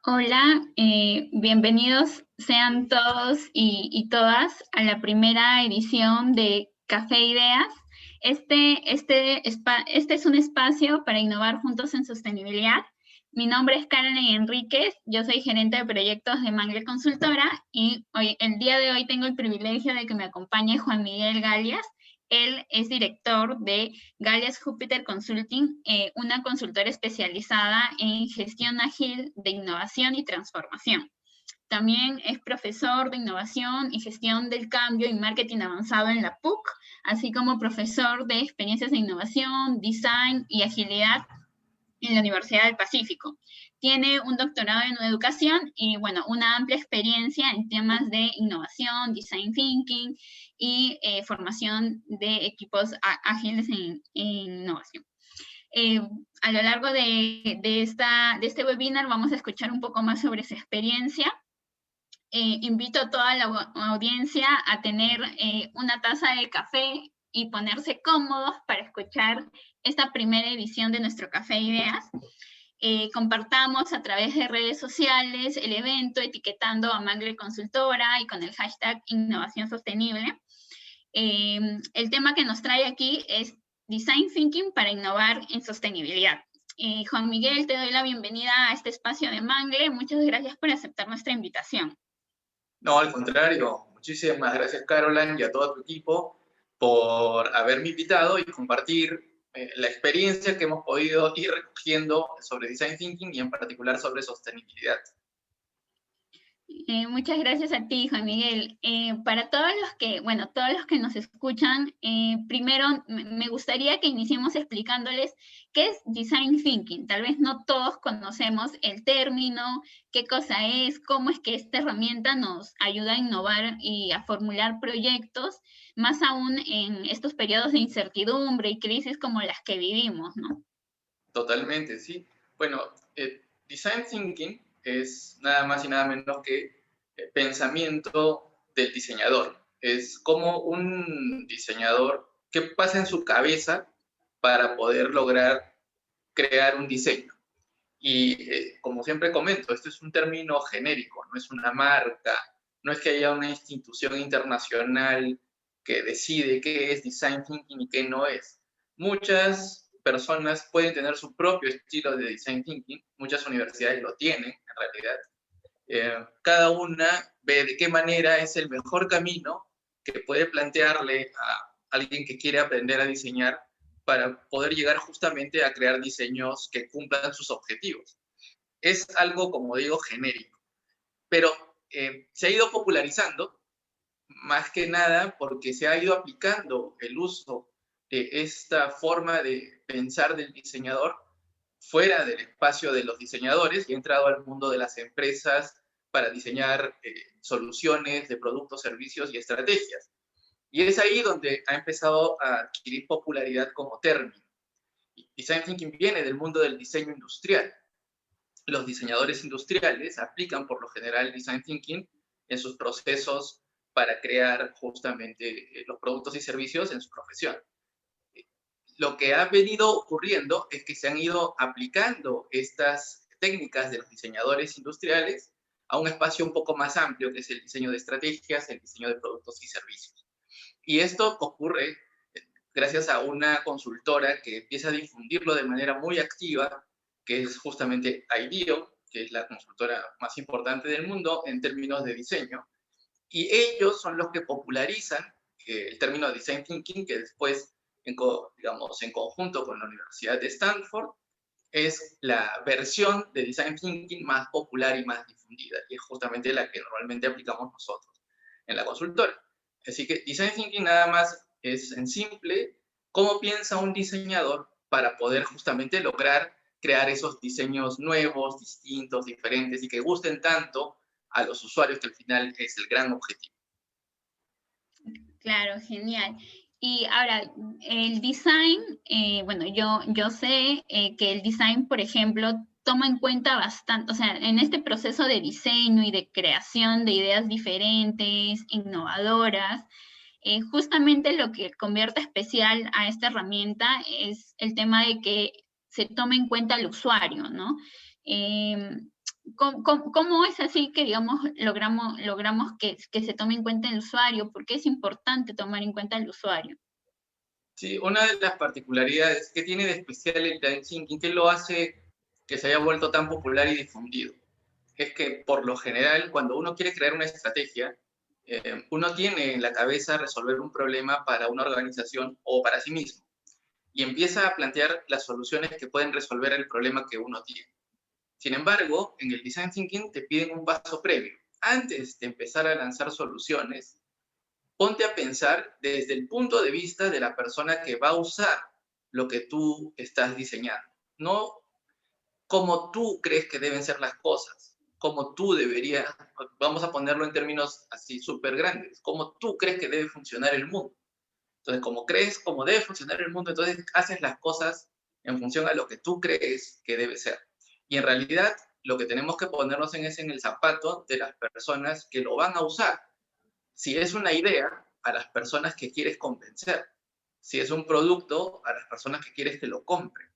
Hola, bienvenidos sean todos y todas a la primera edición de Café Ideas. Este es un espacio para innovar juntos en sostenibilidad. Mi nombre es Karen Enríquez, yo soy gerente de proyectos de Mangle Consultora y el día de hoy tengo el privilegio de que me acompañe Juan Miguel Galias. Él es director de Galias Júpiter Consulting, una consultora especializada en gestión ágil de innovación y transformación. También es profesor de innovación y gestión del cambio y marketing avanzado en la PUC, así como profesor de experiencias de innovación, design y agilidad en la Universidad del Pacífico. Tiene un doctorado en educación y, bueno, una amplia experiencia en temas de innovación, design thinking y formación de equipos ágiles en innovación. Eh, a lo largo de este webinar vamos a escuchar un poco más sobre su experiencia. Invito a toda la audiencia a tener una taza de café y ponerse cómodos para escuchar esta primera edición de nuestro Café Ideas. Compartamos a través de redes sociales el evento etiquetando a Mangle Consultora y con el hashtag Innovación Sostenible. El tema que nos trae aquí es Design Thinking para innovar en sostenibilidad. Juan Miguel, te doy la bienvenida a este espacio de Mangle. Muchas gracias por aceptar nuestra invitación. No, al contrario. Muchísimas gracias, Caroline, y a todo tu equipo por haberme invitado y compartir la experiencia que hemos podido ir recogiendo sobre Design Thinking y en particular sobre sostenibilidad. Muchas gracias a ti, Juan Miguel. Para todos los que nos escuchan, primero me gustaría que iniciemos explicándoles qué es Design Thinking. Tal vez no todos conocemos el término, qué cosa es, cómo es que esta herramienta nos ayuda a innovar y a formular proyectos, más aún en estos periodos de incertidumbre y crisis como las que vivimos, ¿no? Totalmente, sí. Bueno, Design Thinking es nada más y nada menos que pensamiento del diseñador. Es como un diseñador que pasa en su cabeza para poder lograr crear un diseño. Y como siempre comento, esto es un término genérico, no es una marca, no es que haya una institución internacional que decide qué es Design Thinking y qué no es. Muchas personas pueden tener su propio estilo de Design Thinking, muchas universidades lo tienen en realidad. Cada una ve de qué manera es el mejor camino que puede plantearle a alguien que quiere aprender a diseñar para poder llegar justamente a crear diseños que cumplan sus objetivos. Es algo, como digo, genérico, pero se ha ido popularizando más que nada porque se ha ido aplicando el uso de esta forma de pensar del diseñador fuera del espacio de los diseñadores y ha entrado al mundo de las empresas para diseñar soluciones de productos, servicios y estrategias. Y es ahí donde ha empezado a adquirir popularidad como término. Design Thinking viene del mundo del diseño industrial. Los diseñadores industriales aplican por lo general Design Thinking en sus procesos para crear justamente los productos y servicios en su profesión. Lo que ha venido ocurriendo es que se han ido aplicando estas técnicas de los diseñadores industriales a un espacio un poco más amplio, que es el diseño de estrategias, el diseño de productos y servicios. Y esto ocurre gracias a una consultora que empieza a difundirlo de manera muy activa, que es justamente IDEO, que es la consultora más importante del mundo en términos de diseño. Y ellos son los que popularizan el término Design Thinking, que después, digamos, en conjunto con la Universidad de Stanford, es la versión de Design Thinking más popular y más difundida, y es justamente la que normalmente aplicamos nosotros en la consultora. Así que Design Thinking nada más es en simple cómo piensa un diseñador para poder justamente lograr crear esos diseños nuevos, distintos, diferentes y que gusten tanto a los usuarios, que al final es el gran objetivo. Claro, genial. Y ahora, el design, bueno, yo sé que el design, por ejemplo, toma en cuenta bastante, o sea, en este proceso de diseño y de creación de ideas diferentes, innovadoras, justamente lo que convierte especial a esta herramienta es el tema de que se tome en cuenta al usuario, ¿no? ¿Cómo es así que, digamos, logramos que se tome en cuenta el usuario? ¿Por qué es importante tomar en cuenta el usuario? Sí, una de las particularidades que tiene de especial el design thinking, que lo hace que se haya vuelto tan popular y difundido, es que por lo general, cuando uno quiere crear una estrategia, uno tiene en la cabeza resolver un problema para una organización o para sí mismo, y empieza a plantear las soluciones que pueden resolver el problema que uno tiene. Sin embargo, en el design thinking te piden un paso previo. Antes de empezar a lanzar soluciones, ponte a pensar desde el punto de vista de la persona que va a usar lo que tú estás diseñando. No como tú crees que deben ser las cosas, como tú deberías, vamos a ponerlo en términos así súper grandes, como tú crees que debe funcionar el mundo. Entonces, como crees, como debe funcionar el mundo, entonces haces las cosas en función a lo que tú crees que debe ser. Y en realidad, lo que tenemos que ponernos es en el zapato de las personas que lo van a usar. Si es una idea, a las personas que quieres convencer. Si es un producto, a las personas que quieres que lo compren.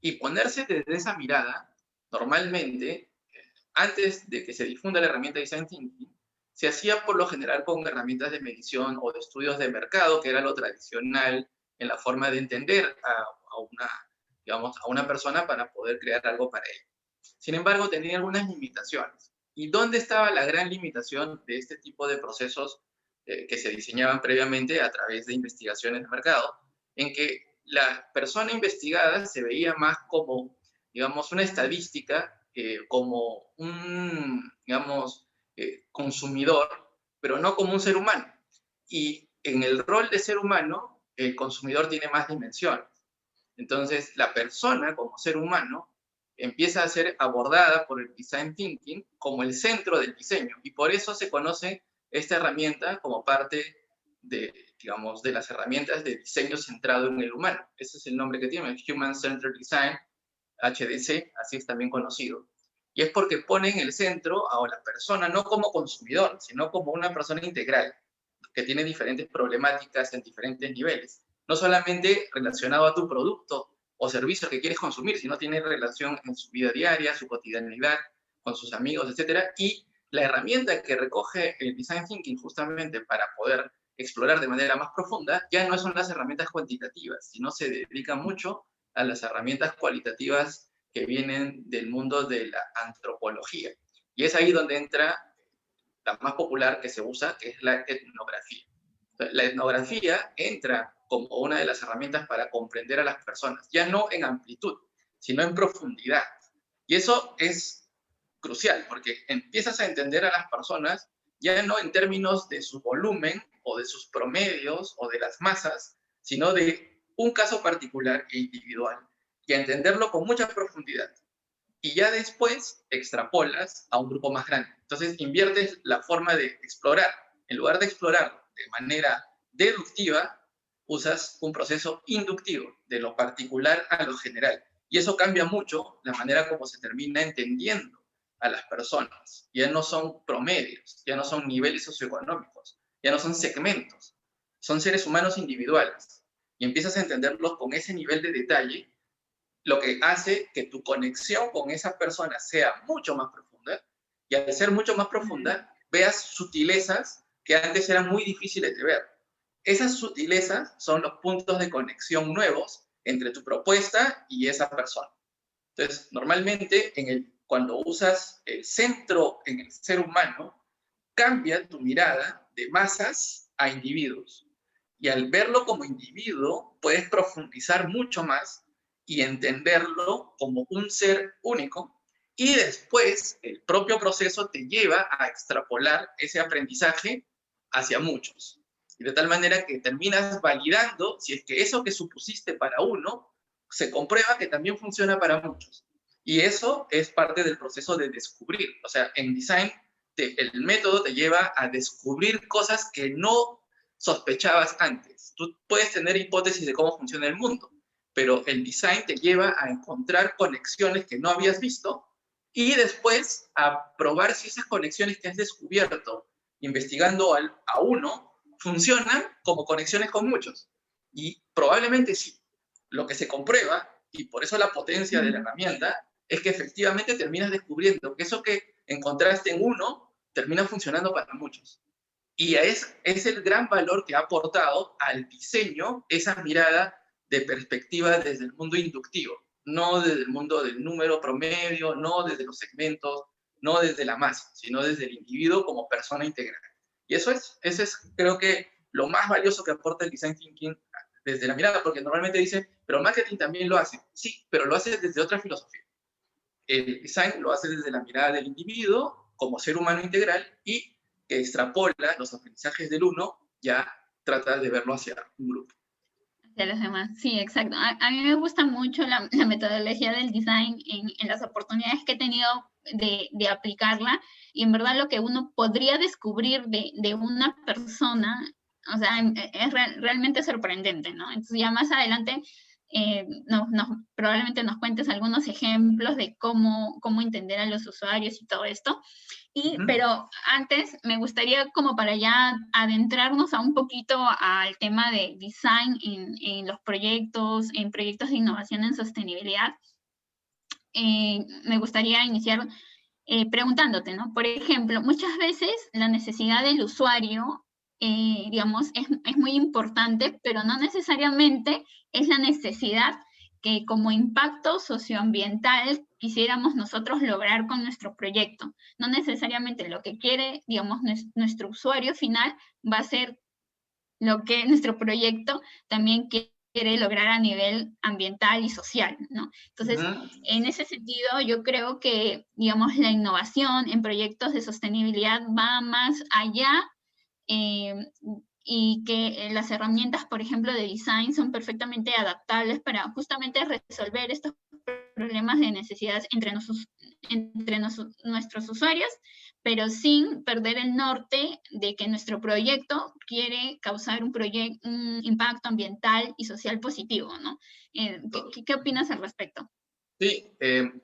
Y ponerse desde esa mirada, normalmente, antes de que se difunda la herramienta de Design Thinking, se hacía por lo general con herramientas de medición o de estudios de mercado, que era lo tradicional en la forma de entender a una persona para poder crear algo para ella. Sin embargo, tenía algunas limitaciones. ¿Y dónde estaba la gran limitación de este tipo de procesos que se diseñaban previamente a través de investigaciones de mercado? En que la persona investigada se veía más como, digamos, una estadística, como un, digamos, consumidor, pero no como un ser humano. Y en el rol de ser humano, el consumidor tiene más dimensiones. Entonces, la persona como ser humano empieza a ser abordada por el design thinking como el centro del diseño, y por eso se conoce esta herramienta como parte de, digamos, de las herramientas de diseño centrado en el humano. Ese es el nombre que tiene, el Human Centered Design, HDC, así es también conocido. Y es porque pone en el centro a la persona no como consumidor, sino como una persona integral, que tiene diferentes problemáticas en diferentes niveles. No solamente relacionado a tu producto o servicio que quieres consumir, sino tiene relación en su vida diaria, su cotidianidad, con sus amigos, etc. Y la herramienta que recoge el Design Thinking justamente para poder explorar de manera más profunda, ya no son las herramientas cuantitativas, sino se dedica mucho a las herramientas cualitativas que vienen del mundo de la antropología. Y es ahí donde entra la más popular que se usa, que es la etnografía. La etnografía entra como una de las herramientas para comprender a las personas, ya no en amplitud, sino en profundidad. Y eso es crucial, porque empiezas a entender a las personas ya no en términos de su volumen o de sus promedios o de las masas, sino de un caso particular e individual, y a entenderlo con mucha profundidad. Y ya después extrapolas a un grupo más grande. Entonces inviertes la forma de explorar. En lugar de explorarlo de manera deductiva, usas un proceso inductivo, de lo particular a lo general. Y eso cambia mucho la manera como se termina entendiendo a las personas. Ya no son promedios, ya no son niveles socioeconómicos, ya no son segmentos, son seres humanos individuales. Y empiezas a entenderlos con ese nivel de detalle, lo que hace que tu conexión con esa persona sea mucho más profunda, y al ser mucho más profunda, veas sutilezas que antes eran muy difíciles de ver. Esas sutilezas son los puntos de conexión nuevos entre tu propuesta y esa persona. Entonces, normalmente, cuando usas el centro en el ser humano, cambia tu mirada de masas a individuos. Y al verlo como individuo, puedes profundizar mucho más y entenderlo como un ser único. Y después, el propio proceso te lleva a extrapolar ese aprendizaje hacia muchos. Y de tal manera que terminas validando si es que eso que supusiste para uno se comprueba que también funciona para muchos. Y eso es parte del proceso de descubrir. O sea, en design el método te lleva a descubrir cosas que no sospechabas antes. Tú puedes tener hipótesis de cómo funciona el mundo, pero el design te lleva a encontrar conexiones que no habías visto y después a probar si esas conexiones que has descubierto investigando a uno funcionan como conexiones con muchos. Y probablemente sí. Lo que se comprueba, y por eso la potencia de la herramienta, es que efectivamente terminas descubriendo que eso que encontraste en uno termina funcionando para muchos. Y es el gran valor que ha aportado al diseño esa mirada de perspectiva desde el mundo inductivo, no desde el mundo del número promedio, no desde los segmentos, no desde la masa, sino desde el individuo como persona integral. Y eso es creo que lo más valioso que aporta el design thinking desde la mirada, porque normalmente dice, pero marketing también lo hace. Sí, pero lo hace desde otra filosofía. El design lo hace desde la mirada del individuo como ser humano integral y que extrapola los aprendizajes del uno, ya trata de verlo hacia un grupo. Hacia los demás, sí, exacto. A mí me gusta mucho la metodología del design en las oportunidades que he tenido de aplicarla, y en verdad lo que uno podría descubrir de una persona, o sea, es realmente sorprendente, ¿no? Entonces ya más adelante probablemente nos cuentes algunos ejemplos de cómo entender a los usuarios y todo esto. Pero antes me gustaría, como para ya adentrarnos a un poquito al tema de design en los proyectos, en proyectos de innovación en sostenibilidad, me gustaría iniciar preguntándote, ¿no? Por ejemplo, muchas veces la necesidad del usuario, digamos, es muy importante, pero no necesariamente es la necesidad que como impacto socioambiental quisiéramos nosotros lograr con nuestro proyecto. No necesariamente lo que quiere, digamos, nuestro usuario final va a ser lo que nuestro proyecto también quiere lograr a nivel ambiental y social, ¿no? Entonces, en ese sentido, yo creo que, digamos, la innovación en proyectos de sostenibilidad va más allá, y que las herramientas, por ejemplo, de design son perfectamente adaptables para justamente resolver estos problemas de necesidades entre nuestros usuarios, pero sin perder el norte de que nuestro proyecto quiere causar un impacto ambiental y social positivo, ¿no? ¿Qué opinas al respecto? Sí,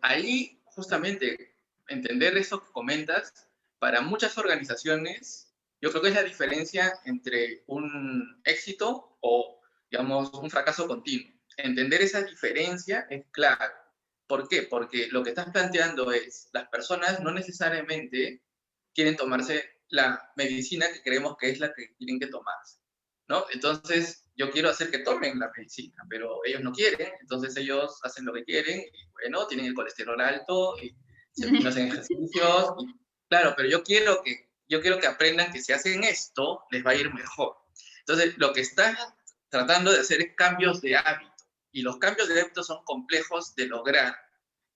ahí justamente entender eso que comentas, para muchas organizaciones, yo creo que es la diferencia entre un éxito o, digamos, un fracaso continuo. Entender esa diferencia es clave. ¿Por qué? Porque lo que estás planteando es, las personas no necesariamente quieren tomarse la medicina que creemos que es la que tienen que tomarse, ¿no? Entonces, yo quiero hacer que tomen la medicina, pero ellos no quieren, entonces ellos hacen lo que quieren, y bueno, tienen el colesterol alto, y no hacen ejercicios, y, claro, pero yo quiero que aprendan que si hacen esto, les va a ir mejor. Entonces, lo que están tratando de hacer es cambios de hábito, y los cambios de hábito son complejos de lograr,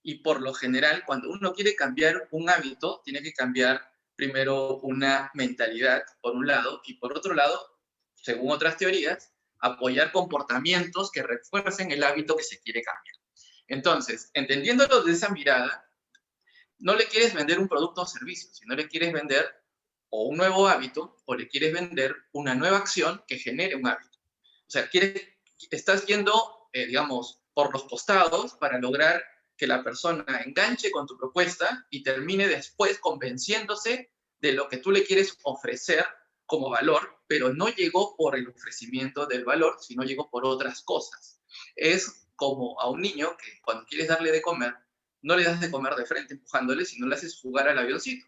y por lo general, cuando uno quiere cambiar un hábito, tiene que cambiar primero una mentalidad, por un lado, y por otro lado, según otras teorías, apoyar comportamientos que refuercen el hábito que se quiere cambiar. Entonces, entendiéndolo de esa mirada, no le quieres vender un producto o servicio, sino le quieres vender o un nuevo hábito o le quieres vender una nueva acción que genere un hábito. O sea, estás yendo, digamos, por los costados para lograr que la persona enganche con tu propuesta y termine después convenciéndose de lo que tú le quieres ofrecer como valor, pero no llegó por el ofrecimiento del valor, sino llegó por otras cosas. Es como a un niño que cuando quieres darle de comer, no le das de comer de frente empujándole, sino le haces jugar al avioncito.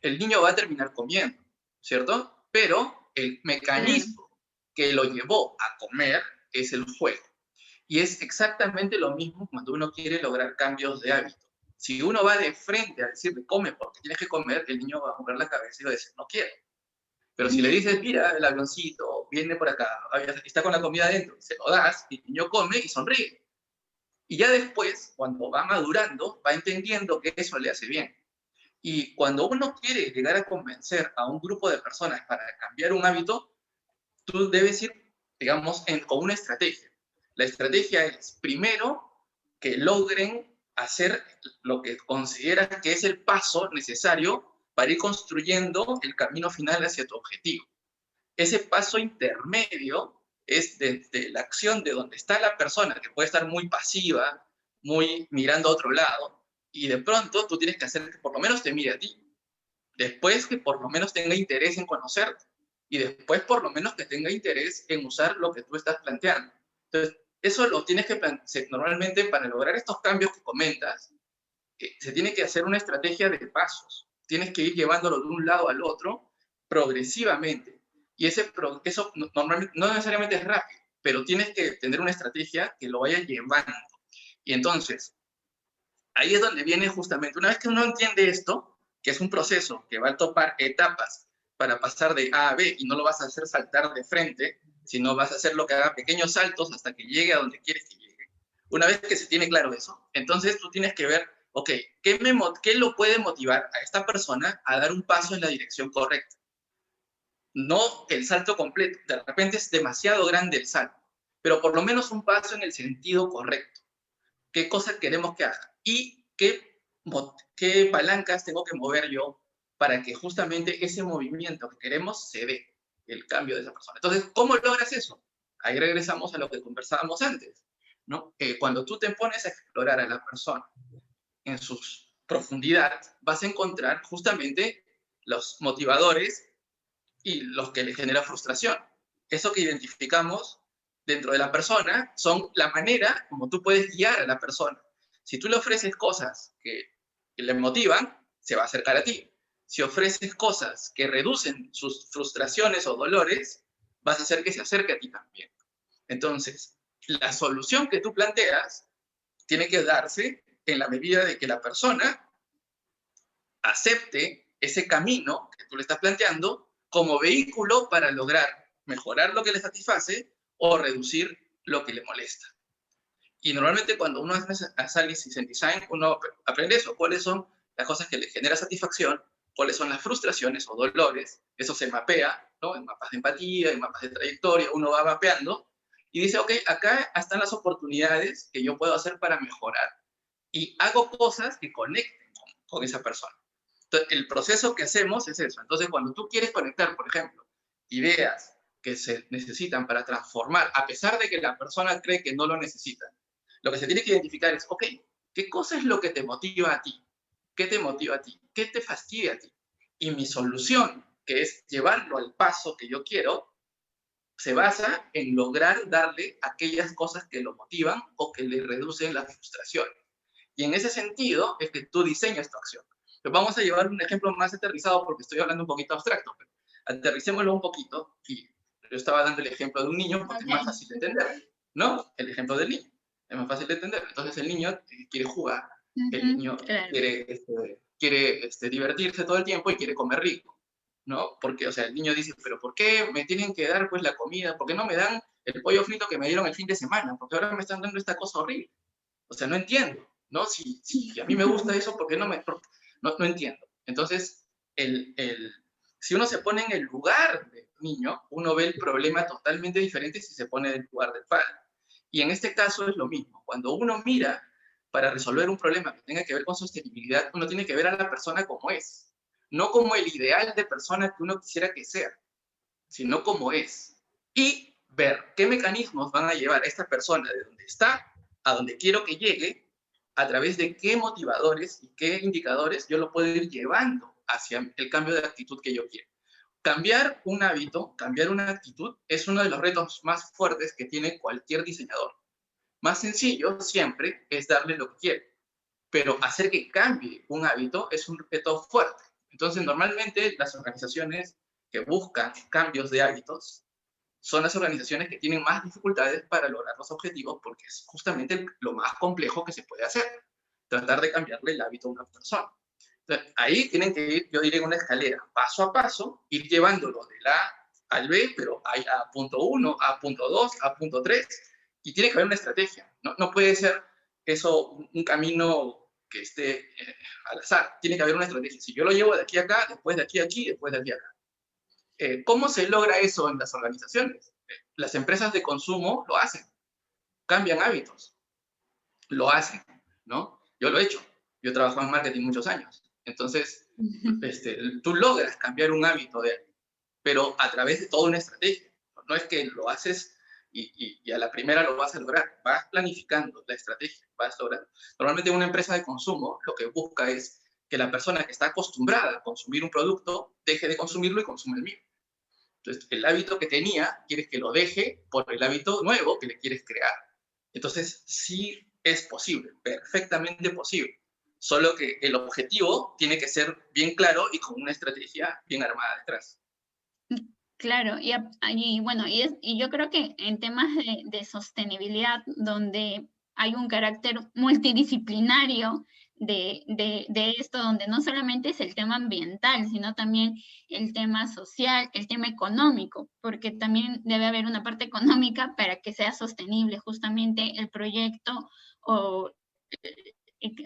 El niño va a terminar comiendo, ¿cierto? Pero el mecanismo que lo llevó a comer es el juego. Y es exactamente lo mismo cuando uno quiere lograr cambios de hábito. Si uno va de frente a decirle come porque tienes que comer, el niño va a mover la cabeza y va a decir no quiero. Pero si le dices, mira, el avioncito viene por acá, está con la comida adentro, se lo das, y el niño come y sonríe. Y ya después, cuando va madurando, va entendiendo que eso le hace bien. Y cuando uno quiere llegar a convencer a un grupo de personas para cambiar un hábito, tú debes ir, digamos, con una estrategia. La estrategia es, primero, que logren hacer lo que consideran que es el paso necesario para ir construyendo el camino final hacia tu objetivo. Ese paso intermedio es desde la acción de donde está la persona, que puede estar muy pasiva, muy mirando a otro lado, y de pronto tú tienes que hacer que por lo menos te mire a ti. Después que por lo menos tenga interés en conocerte. Y después por lo menos que tenga interés en usar lo que tú estás planteando. Entonces, eso lo tienes que plantear normalmente para lograr estos cambios que comentas. se tiene que hacer una estrategia de pasos. Tienes que ir llevándolo de un lado al otro progresivamente. Y eso normalmente, no necesariamente es rápido, pero tienes que tener una estrategia que lo vaya llevando. Y entonces, ahí es donde viene justamente, una vez que uno entiende esto, que es un proceso que va a topar etapas para pasar de A a B, y no lo vas a hacer saltar de frente, sino vas a hacerlo que haga pequeños saltos hasta que llegue a donde quieres que llegue. Una vez que se tiene claro eso, entonces tú tienes que ver, ok, ¿qué lo puede motivar a esta persona a dar un paso en la dirección correcta? No el salto completo, de repente es demasiado grande el salto, pero por lo menos un paso en el sentido correcto. ¿Qué cosas queremos que haga? Y qué palancas tengo que mover yo para que justamente ese movimiento que queremos se dé, el cambio de esa persona. Entonces, ¿cómo logras eso? Ahí regresamos a lo que conversábamos antes, ¿no? Cuando tú te pones a explorar a la persona en su profundidad, vas a encontrar justamente los motivadores y los que le genera frustración. Eso que identificamos dentro de la persona son la manera como tú puedes guiar a la persona. Si tú le ofreces cosas que le motivan, se va a acercar a ti. Si ofreces cosas que reducen sus frustraciones o dolores, vas a hacer que se acerque a ti también. Entonces, la solución que tú planteas tiene que darse en la medida de que la persona acepte ese camino que tú le estás planteando como vehículo para lograr mejorar lo que le satisface o reducir lo que le molesta. Y normalmente cuando uno hace análisis en design, uno aprende eso, cuáles son las cosas que le genera satisfacción, cuáles son las frustraciones o dolores, eso se mapea, ¿no? En mapas de empatía, en mapas de trayectoria, uno va mapeando y dice, ok, acá están las oportunidades que yo puedo hacer para mejorar y hago cosas que conecten con esa persona. Entonces, el proceso que hacemos es eso. Entonces, cuando tú quieres conectar, por ejemplo, ideas que se necesitan para transformar, a pesar de que la persona cree que no lo necesita, lo que se tiene que identificar es, ok, ¿qué cosa es lo que te motiva a ti? ¿Qué te motiva a ti? ¿Qué te fastidia a ti? Y mi solución, que es llevarlo al paso que yo quiero, se basa en lograr darle aquellas cosas que lo motivan o que le reducen la frustración. Y en ese sentido es que tú diseñas tu acción. Pero vamos a llevar un ejemplo más aterrizado porque estoy hablando un poquito abstracto. Pero aterricémoslo un poquito y yo estaba dando el ejemplo de un niño porque es más fácil de entender, ¿no? El ejemplo del niño es más fácil de entender. Entonces el niño quiere jugar, el niño quiere divertirse todo el tiempo y quiere comer rico, ¿no? Porque, o sea, el niño dice, pero ¿por qué me tienen que dar pues la comida? ¿Por qué no me dan el pollo frito que me dieron el fin de semana? Porque ahora me están dando esta cosa horrible. O sea, no entiendo, ¿no? Si a mí me gusta eso, ¿por qué no me...? No entiendo. Entonces, si uno se pone en el lugar del niño, uno ve el problema totalmente diferente si se pone en el lugar del padre. Y en este caso es lo mismo. Cuando uno mira para resolver un problema que tenga que ver con sostenibilidad, uno tiene que ver a la persona como es. No como el ideal de persona que uno quisiera que sea, sino como es. Y ver qué mecanismos van a llevar a esta persona de donde está a donde quiero que llegue, a través de qué motivadores y qué indicadores yo lo puedo ir llevando hacia el cambio de actitud que yo quiero. Cambiar un hábito, cambiar una actitud, es uno de los retos más fuertes que tiene cualquier diseñador. Más sencillo siempre es darle lo que quiere, pero hacer que cambie un hábito es un reto fuerte. Entonces, normalmente las organizaciones que buscan cambios de hábitos son las organizaciones que tienen más dificultades para lograr los objetivos porque es justamente lo más complejo que se puede hacer, tratar de cambiarle el hábito a una persona. Entonces, ahí tienen que ir, yo diría, en una escalera, paso a paso, ir llevándolo del A al B, pero hay a punto 1, a punto 2, a punto 3, y tiene que haber una estrategia. No puede ser eso un camino que esté al azar, tiene que haber una estrategia. Si yo lo llevo de aquí a acá, después de aquí a aquí, después de aquí a acá. ¿Cómo se logra eso en las organizaciones? Las empresas de consumo lo hacen, cambian hábitos, lo hacen, ¿no? Yo lo he hecho, yo he trabajado en marketing muchos años, entonces tú logras cambiar un hábito, pero a través de toda una estrategia. No es que lo haces y a la primera lo vas a lograr, vas planificando la estrategia, vas logrando. Normalmente una empresa de consumo lo que busca es que la persona que está acostumbrada a consumir un producto deje de consumirlo y consume el mismo. Entonces, el hábito que tenía, quieres que lo deje por el hábito nuevo que le quieres crear. Entonces, sí es posible, perfectamente posible. solo que el objetivo tiene que ser bien claro y con una estrategia bien armada detrás. Claro, y bueno, y yo creo que en temas de sostenibilidad, donde hay un carácter multidisciplinario de esto, donde no solamente es el tema ambiental, sino también el tema social, el tema económico, porque también debe haber una parte económica para que sea sostenible justamente el proyecto o,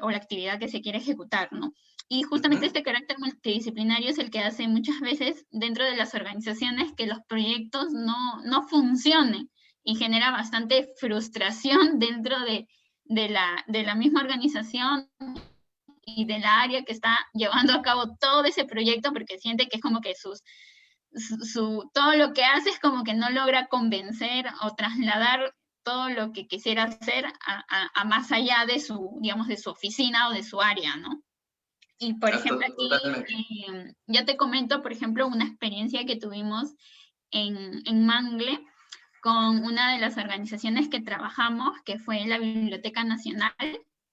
o la actividad que se quiere ejecutar, ¿no? Y justamente Ujú. este carácter multidisciplinario es el que hace muchas veces dentro de las organizaciones que los proyectos no funcionen y genera bastante frustración dentro de la misma organización y de la área que está llevando a cabo todo ese proyecto porque siente que es como que todo lo que hace es como que no logra convencer o trasladar todo lo que quisiera hacer a más allá de su, digamos, de su oficina o de su área, ¿no? Y por ejemplo, aquí Totalmente. yo te comento, por ejemplo, una experiencia que tuvimos en Mangle con una de las organizaciones que trabajamos, que fue la Biblioteca Nacional.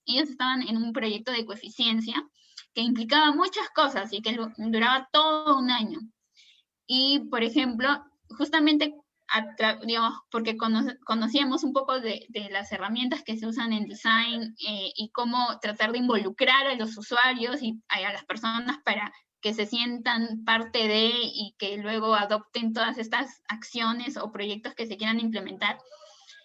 Ellos estaban en un proyecto de coeficiencia que implicaba muchas cosas y que duraba todo un año. Y, por ejemplo, justamente, digamos, porque conocíamos un poco de las herramientas que se usan en design y cómo tratar de involucrar a los usuarios y a las personas para que se sientan parte de y que luego adopten todas estas acciones o proyectos que se quieran implementar.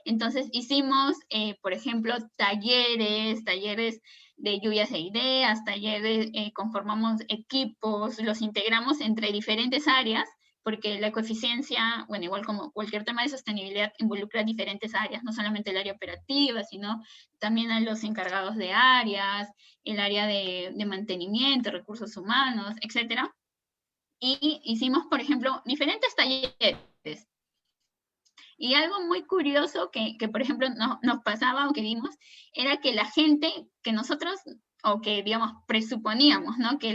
Entonces hicimos, por ejemplo, talleres de lluvias de ideas, talleres, conformamos equipos, los integramos entre diferentes áreas, porque la coeficiencia, bueno, igual como cualquier tema de sostenibilidad, involucra diferentes áreas, no solamente el área operativa, sino también a los encargados de áreas, el área de mantenimiento, recursos humanos, etcétera. Y hicimos, por ejemplo, diferentes talleres. Y algo muy curioso que por ejemplo, nos pasaba o que vimos, era que la gente que nosotros, o que, digamos, presuponíamos, ¿no? Que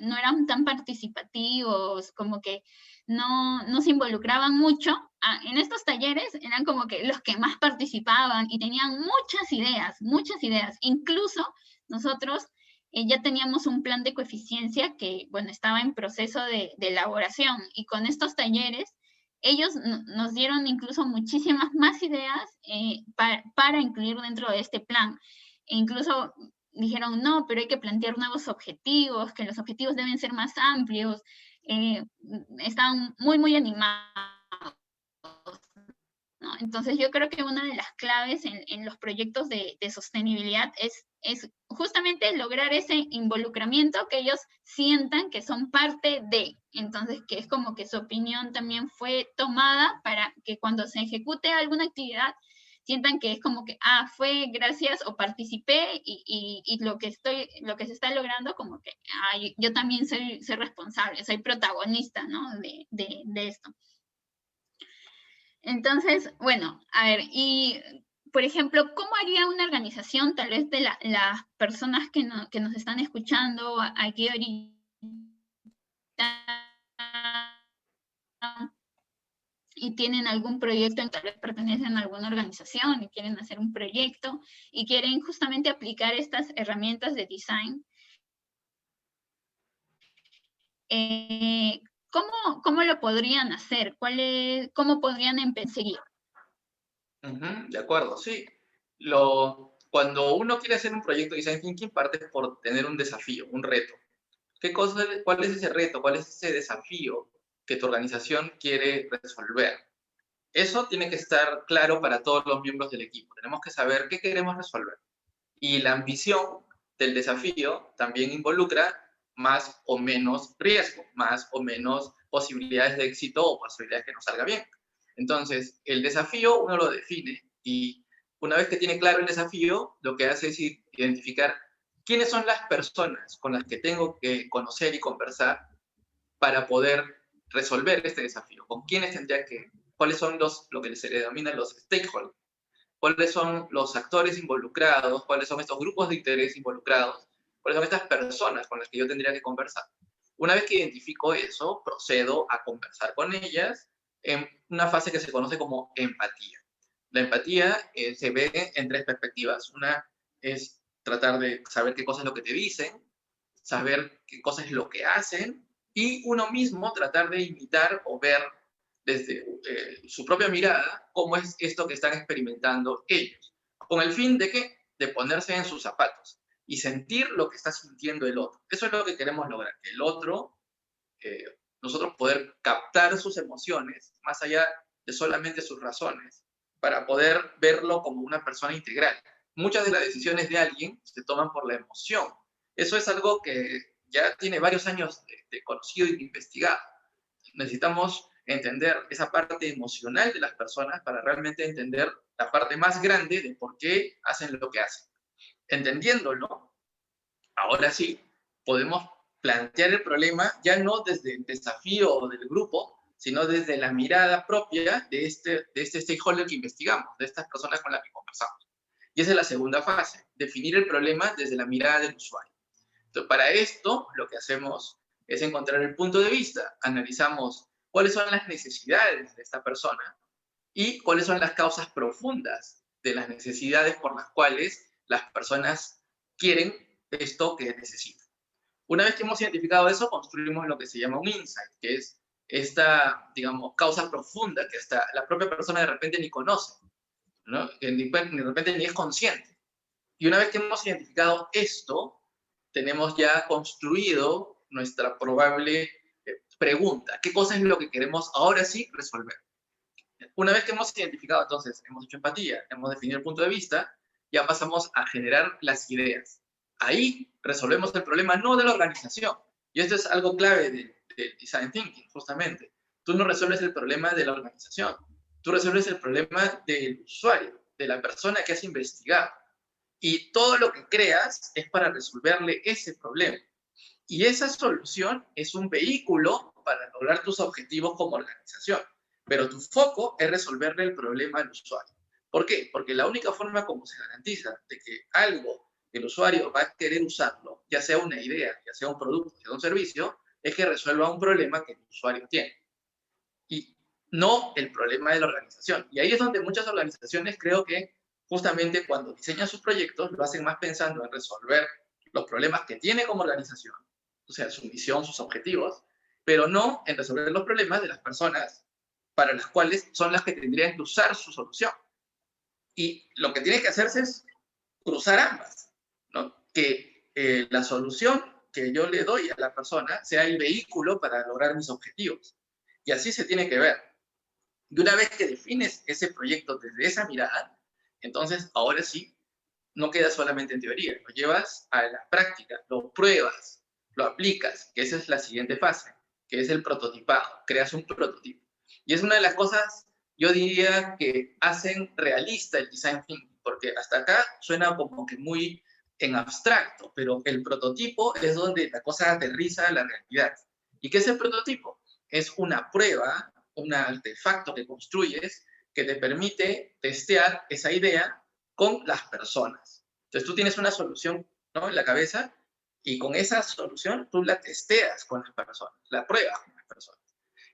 no eran tan participativos, como que no se involucraban mucho, en estos talleres eran como que los que más participaban y tenían muchas ideas, muchas ideas. Incluso nosotros ya teníamos un plan de coeficiencia que, bueno, estaba en proceso de elaboración y con estos talleres ellos nos dieron incluso muchísimas más ideas para incluir dentro de este plan. E incluso dijeron, no, pero hay que plantear nuevos objetivos, que los objetivos deben ser más amplios. Estaban muy animados, ¿no? Entonces yo creo que una de las claves en los proyectos de sostenibilidad es justamente lograr ese involucramiento, que ellos sientan que son parte de, entonces que es como que su opinión también fue tomada para que cuando se ejecute alguna actividad sientan que es como que, fue gracias o participé y lo que se está logrando como que, yo también soy responsable, soy protagonista, ¿no? De esto. Entonces, bueno, a ver, y por ejemplo, ¿cómo haría una organización, tal vez de las personas que nos están escuchando aquí ahorita y tienen algún proyecto, tal vez pertenecen a alguna organización y quieren hacer un proyecto y quieren justamente aplicar estas herramientas de design? Eh, ¿Cómo lo podrían hacer? ¿Cómo podrían seguir? Ujú, de acuerdo, sí. Cuando uno quiere hacer un proyecto de design thinking, parte por tener un desafío, un reto. ¿Cuál es ese reto? ¿Cuál es ese desafío que tu organización quiere resolver? Eso tiene que estar claro para todos los miembros del equipo. Tenemos que saber qué queremos resolver. Y la ambición del desafío también involucra más o menos riesgo, más o menos posibilidades de éxito o posibilidades que nos salga bien. Entonces, el desafío uno lo define y una vez que tiene claro el desafío, lo que hace es identificar quiénes son las personas con las que tengo que conocer y conversar para poder resolver este desafío, con quiénes tendría cuáles son lo que se le denomina los stakeholders, cuáles son los actores involucrados, cuáles son estos grupos de interés involucrados, cuáles son estas personas con las que yo tendría que conversar. Una vez que identifico eso, procedo a conversar con ellas en una fase que se conoce como empatía. La empatía se ve en tres perspectivas. Una es tratar de saber qué cosa es lo que te dicen, saber qué cosa es lo que hacen, y uno mismo tratar de imitar o ver desde su propia mirada cómo es esto que están experimentando ellos, con el fin de que de ponerse en sus zapatos y sentir lo que está sintiendo el otro. Eso es lo que queremos lograr, que el otro, nosotros poder captar sus emociones más allá de solamente sus razones, para poder verlo como una persona integral. Muchas de las decisiones de alguien se toman por la emoción. Eso es algo que ya tiene varios años de conocido y de investigado. Necesitamos entender esa parte emocional de las personas para realmente entender la parte más grande de por qué hacen lo que hacen. Entendiéndolo, ahora sí, podemos plantear el problema ya no desde el desafío del grupo, sino desde la mirada propia de este stakeholder que investigamos, de estas personas con las que conversamos. Y esa es la segunda fase, definir el problema desde la mirada del usuario. Entonces, para esto, lo que hacemos es encontrar el punto de vista, analizamos cuáles son las necesidades de esta persona y cuáles son las causas profundas de las necesidades por las cuales las personas quieren esto que necesitan. Una vez que hemos identificado eso, construimos lo que se llama un insight, que es esta, digamos, causa profunda que hasta la propia persona de repente ni conoce, ¿no? Que de repente ni es consciente. Y una vez que hemos identificado esto, tenemos ya construido nuestra probable pregunta. ¿Qué cosa es lo que queremos ahora sí resolver? Una vez que hemos identificado, entonces, hemos hecho empatía, hemos definido el punto de vista, ya pasamos a generar las ideas. Ahí resolvemos el problema no de la organización. Y esto es algo clave de Design Thinking, justamente. Tú no resuelves el problema de la organización. Tú resuelves el problema del usuario, de la persona que has investigado. Y todo lo que creas es para resolverle ese problema. Y esa solución es un vehículo para lograr tus objetivos como organización. Pero tu foco es resolverle el problema al usuario. ¿Por qué? Porque la única forma como se garantiza de que algo, el usuario va a querer usarlo, ya sea una idea, ya sea un producto, ya sea un servicio, es que resuelva un problema que el usuario tiene. Y no el problema de la organización. Y ahí es donde muchas organizaciones creo que justamente cuando diseñan sus proyectos lo hacen más pensando en resolver los problemas que tiene como organización, o sea, su misión, sus objetivos, pero no en resolver los problemas de las personas para las cuales son las que tendrían que usar su solución. Y lo que tiene que hacerse es cruzar ambas, ¿no? Que la solución que yo le doy a la persona sea el vehículo para lograr mis objetivos. Y así se tiene que ver. Y una vez que defines ese proyecto desde esa mirada, entonces ahora sí, no queda solamente en teoría, lo llevas a la práctica, lo pruebas, lo aplicas, que esa es la siguiente fase, que es el prototipado, creas un prototipo. Y es una de las cosas, yo diría, que hacen realista el design thinking, porque hasta acá suena como que muy en abstracto, pero el prototipo es donde la cosa aterriza a la realidad. ¿Y qué es el prototipo? Es una prueba, un artefacto que construyes que te permite testear esa idea con las personas. Entonces tú tienes una solución, ¿no?, en la cabeza y con esa solución tú la testeas con las personas, la pruebas con las personas.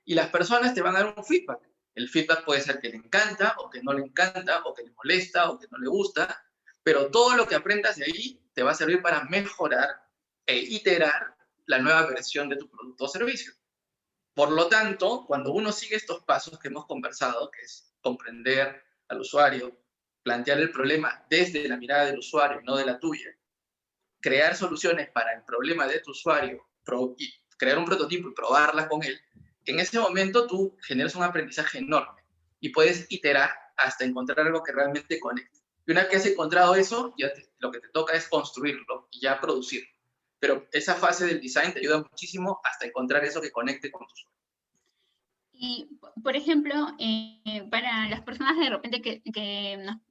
Y las personas te van a dar un feedback. El feedback puede ser que le encanta o que no le encanta o que le molesta o que no le gusta, pero todo lo que aprendas de ahí te va a servir para mejorar e iterar la nueva versión de tu producto o servicio. Por lo tanto, cuando uno sigue estos pasos que hemos conversado, que es comprender al usuario, plantear el problema desde la mirada del usuario y no de la tuya, crear soluciones para el problema de tu usuario, y crear un prototipo y probarla con él, en ese momento tú generas un aprendizaje enorme y puedes iterar hasta encontrar algo que realmente conecte. Y una vez que has encontrado eso, lo que te toca es construirlo y ya producirlo. Pero esa fase del design te ayuda muchísimo hasta encontrar eso que conecte con tu usuario. Y, por ejemplo, para las personas de repente que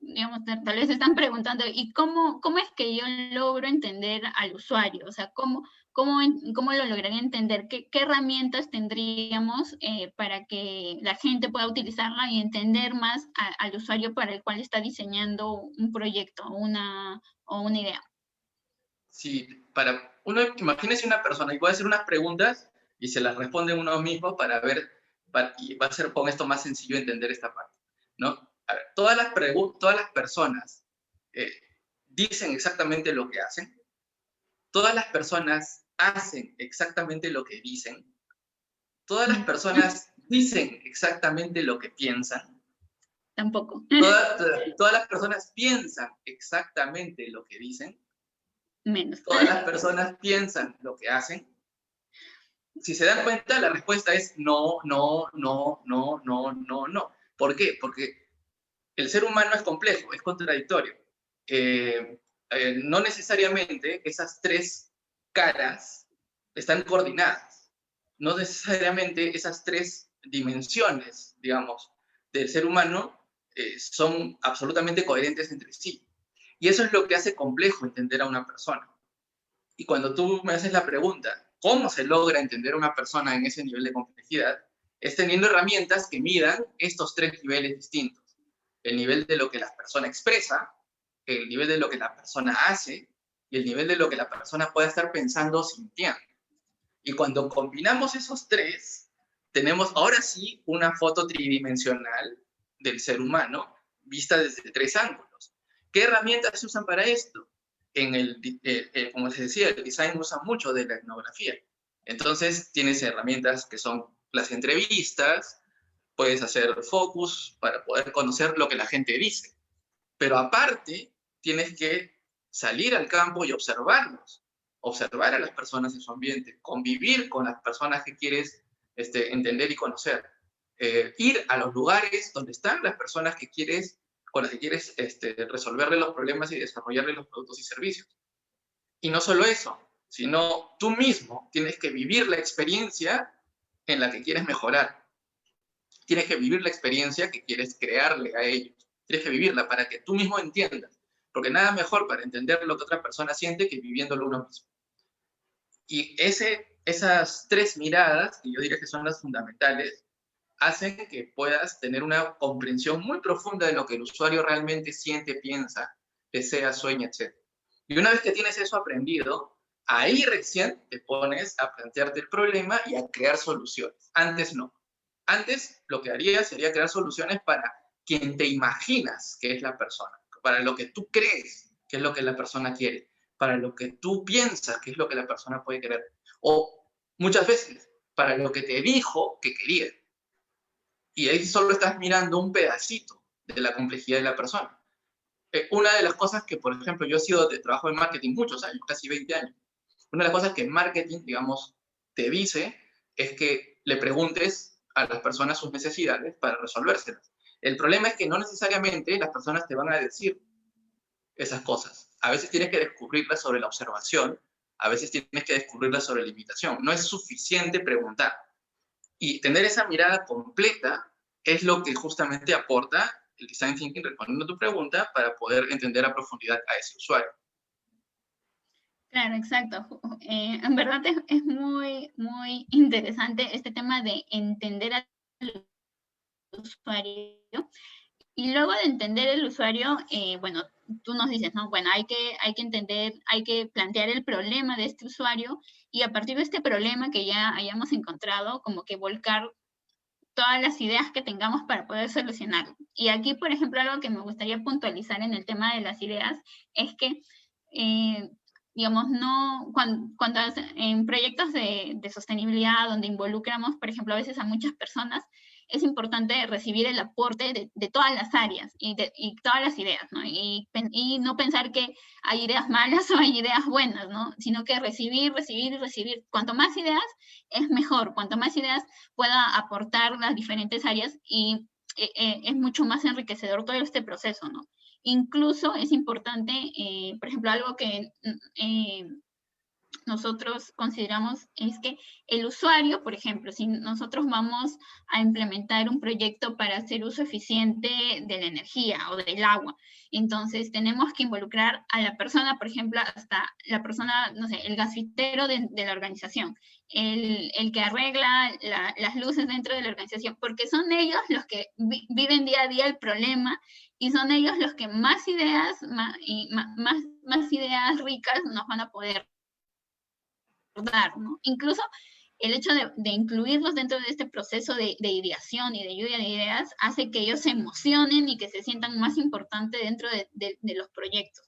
digamos, tal vez están preguntando, ¿y cómo es que yo logro entender al usuario? O sea, ¿cómo lo lograría entender? ¿Qué herramientas tendríamos para que la gente pueda utilizarla y entender más al usuario para el cual está diseñando un proyecto o una idea? Sí, para uno, imagínese una persona y puede hacer unas preguntas y se las responde uno mismo para ver, y va a ser con esto más sencillo entender esta parte, ¿no? A ver, todas las personas, eh, dicen exactamente lo que hacen? ¿Todas las personas hacen exactamente lo que dicen? ¿Todas las No, personas dicen exactamente lo que piensan? tampoco. ¿Todas las personas piensan exactamente lo que dicen? Menos. ¿Todas las personas piensan lo que hacen? Si se dan cuenta, la respuesta es no, no, no, no, no, no, no. ¿Por qué? Porque el ser humano es complejo, es contradictorio. No necesariamente esas tres caras están coordinadas. No necesariamente esas tres dimensiones, digamos, del ser humano son absolutamente coherentes entre sí. Y eso es lo que hace complejo entender a una persona. Y cuando tú me haces la pregunta, ¿cómo se logra entender a una persona en ese nivel de complejidad? Es teniendo herramientas que midan estos tres niveles distintos. El nivel de lo que la persona expresa, el nivel de lo que la persona hace y el nivel de lo que la persona puede estar pensando o sintiendo. Y cuando combinamos esos tres, tenemos ahora sí una foto tridimensional del ser humano vista desde tres ángulos. ¿Qué herramientas se usan para esto? Como se decía, el design usa mucho de la etnografía. Entonces tienes herramientas que son las entrevistas, puedes hacer focus para poder conocer lo que la gente dice. Pero aparte, tienes que salir al campo y observarlos, observar a las personas en su ambiente, convivir con las personas que quieres entender y conocer, ir a los lugares donde están las personas que quieres, con las que quieres resolverle los problemas y desarrollarle los productos y servicios. Y no solo eso, sino tú mismo tienes que vivir la experiencia en la que quieres mejorar. Tienes que vivir la experiencia que quieres crearle a ellos. Tienes que vivirla para que tú mismo entiendas. Porque nada mejor para entender lo que otra persona siente que viviéndolo uno mismo. Y esas tres miradas, que yo diría que son las fundamentales, hacen que puedas tener una comprensión muy profunda de lo que el usuario realmente siente, piensa, desea, sueña, etc. Y una vez que tienes eso aprendido, ahí recién te pones a plantearte el problema y a crear soluciones. Antes no. Antes lo que harías sería crear soluciones para quien te imaginas que es la persona, para lo que tú crees que es lo que la persona quiere, para lo que tú piensas que es lo que la persona puede querer. O muchas veces, para lo que te dijo que quería. Y ahí solo estás mirando un pedacito de la complejidad de la persona. Una de las cosas que, por ejemplo, yo he sido de trabajo en marketing muchos años, casi 20 años. Una de las cosas que marketing, digamos, te dice es que le preguntes a las personas sus necesidades para resolvérselas. El problema es que no necesariamente las personas te van a decir esas cosas. A veces tienes que descubrirlas sobre la observación, a veces tienes que descubrirlas sobre la imitación. No es suficiente preguntar. Y tener esa mirada completa es lo que justamente aporta el Design Thinking respondiendo a tu pregunta para poder entender a profundidad a ese usuario. Claro, exacto. En verdad es muy, muy interesante este tema de entender al usuario. Y luego de entender el usuario, bueno, tú nos dices, ¿no? Bueno, hay que entender, hay que plantear el problema de este usuario y a partir de este problema que ya hayamos encontrado, como que volcar todas las ideas que tengamos para poder solucionarlo. Y aquí, por ejemplo, algo que me gustaría puntualizar en el tema de las ideas es que, digamos, no, cuando en proyectos de sostenibilidad donde involucramos, por ejemplo, a veces a muchas personas, es importante recibir el aporte de todas las áreas y todas las ideas, ¿no? Y no pensar que hay ideas malas o hay ideas buenas, ¿no? Sino que recibir y recibir. Cuanto más ideas, es mejor. Cuanto más ideas pueda aportar las diferentes áreas y es mucho más enriquecedor todo este proceso, ¿no? Incluso es importante, por ejemplo, algo que nosotros consideramos es que el usuario, por ejemplo, si nosotros vamos a implementar un proyecto para hacer uso eficiente de la energía o del agua, entonces tenemos que involucrar a la persona, por ejemplo, hasta la persona, no sé, el gasfitero de la organización, el que arregla las luces dentro de la organización, porque son ellos los que viven día a día el problema y son ellos los que más ideas, más ideas ricas nos van a poder dar, ¿no? Incluso el hecho de incluirlos dentro de este proceso de ideación y de lluvia de ideas hace que ellos se emocionen y que se sientan más importantes dentro de los proyectos.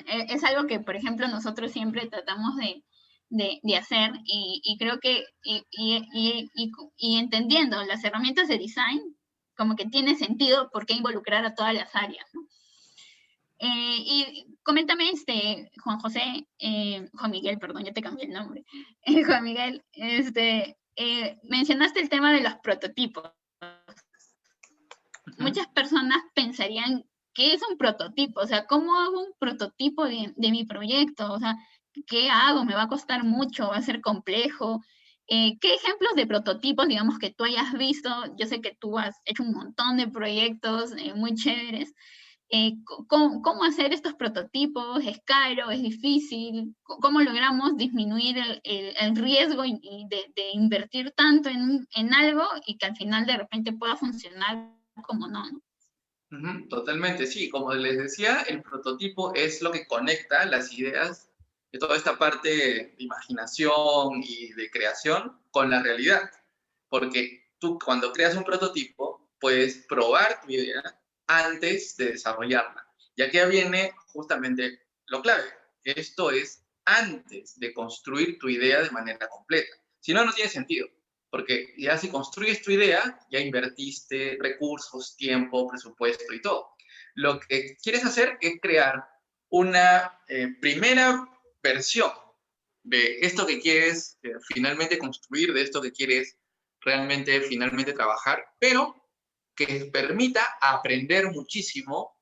Es algo que, por ejemplo, nosotros siempre tratamos de hacer y creo que, y entendiendo las herramientas de design, como que tiene sentido por qué involucrar a todas las áreas, ¿no? Y coméntame, Juan José, Juan Miguel, perdón, ya te cambié el nombre. Juan Miguel, mencionaste el tema de los prototipos. Muchas personas pensarían, ¿qué es un prototipo? O sea, ¿cómo hago un prototipo de mi proyecto? O sea, ¿qué hago? ¿Me va a costar mucho? ¿Va a ser complejo? ¿Qué ejemplos de prototipos, digamos, que tú hayas visto? Yo sé que tú has hecho un montón de proyectos muy chéveres. ¿Cómo hacer estos prototipos? ¿Es caro? ¿Es difícil? ¿Cómo logramos disminuir el riesgo de invertir tanto en algo y que al final de repente pueda funcionar como no? Totalmente, sí. Como les decía, el prototipo es lo que conecta las ideas de toda esta parte de imaginación y de creación con la realidad. Porque tú cuando creas un prototipo puedes probar tu idea antes de desarrollarla. Y aquí viene justamente lo clave. Esto es antes de construir tu idea de manera completa. Si no, no tiene sentido. Porque ya si construyes tu idea, ya invertiste recursos, tiempo, presupuesto y todo. Lo que quieres hacer es crear una primera versión de esto que quieres finalmente construir, de esto que quieres realmente finalmente trabajar, pero que permita aprender muchísimo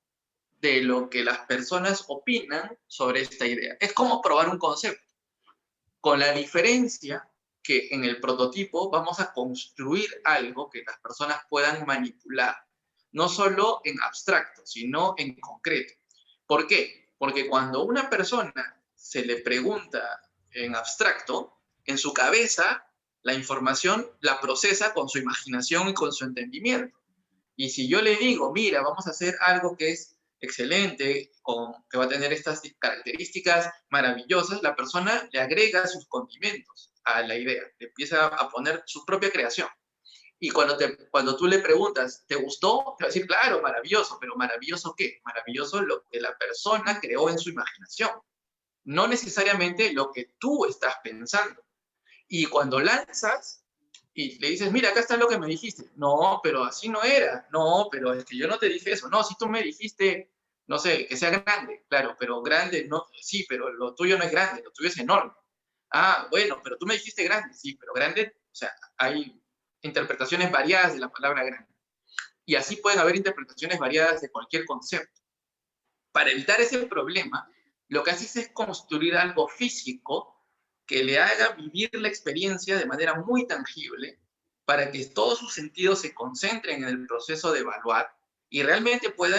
de lo que las personas opinan sobre esta idea. Es como probar un concepto, con la diferencia que en el prototipo vamos a construir algo que las personas puedan manipular, no solo en abstracto, sino en concreto. ¿Por qué? Porque cuando una persona se le pregunta en abstracto, en su cabeza la información la procesa con su imaginación y con su entendimiento. Y si yo le digo, mira, vamos a hacer algo que es excelente, que va a tener estas características maravillosas, la persona le agrega sus condimentos a la idea, le empieza a poner su propia creación. Y cuando tú le preguntas, ¿te gustó? Te va a decir, claro, maravilloso, pero ¿maravilloso qué? Maravilloso lo que la persona creó en su imaginación, no necesariamente lo que tú estás pensando. Y cuando lanzas y le dices, mira, acá está lo que me dijiste. No, pero así no era. No, pero es que yo no te dije eso. No, si tú me dijiste, no sé, que sea grande. Claro, pero grande, no, sí, pero lo tuyo no es grande, lo tuyo es enorme. Ah, bueno, pero tú me dijiste grande. Sí, pero grande, o sea, hay interpretaciones variadas de la palabra grande. Y así pueden haber interpretaciones variadas de cualquier concepto. Para evitar ese problema, lo que haces es construir algo físico que le haga vivir la experiencia de manera muy tangible para que todos sus sentidos se concentren en el proceso de evaluar y realmente pueda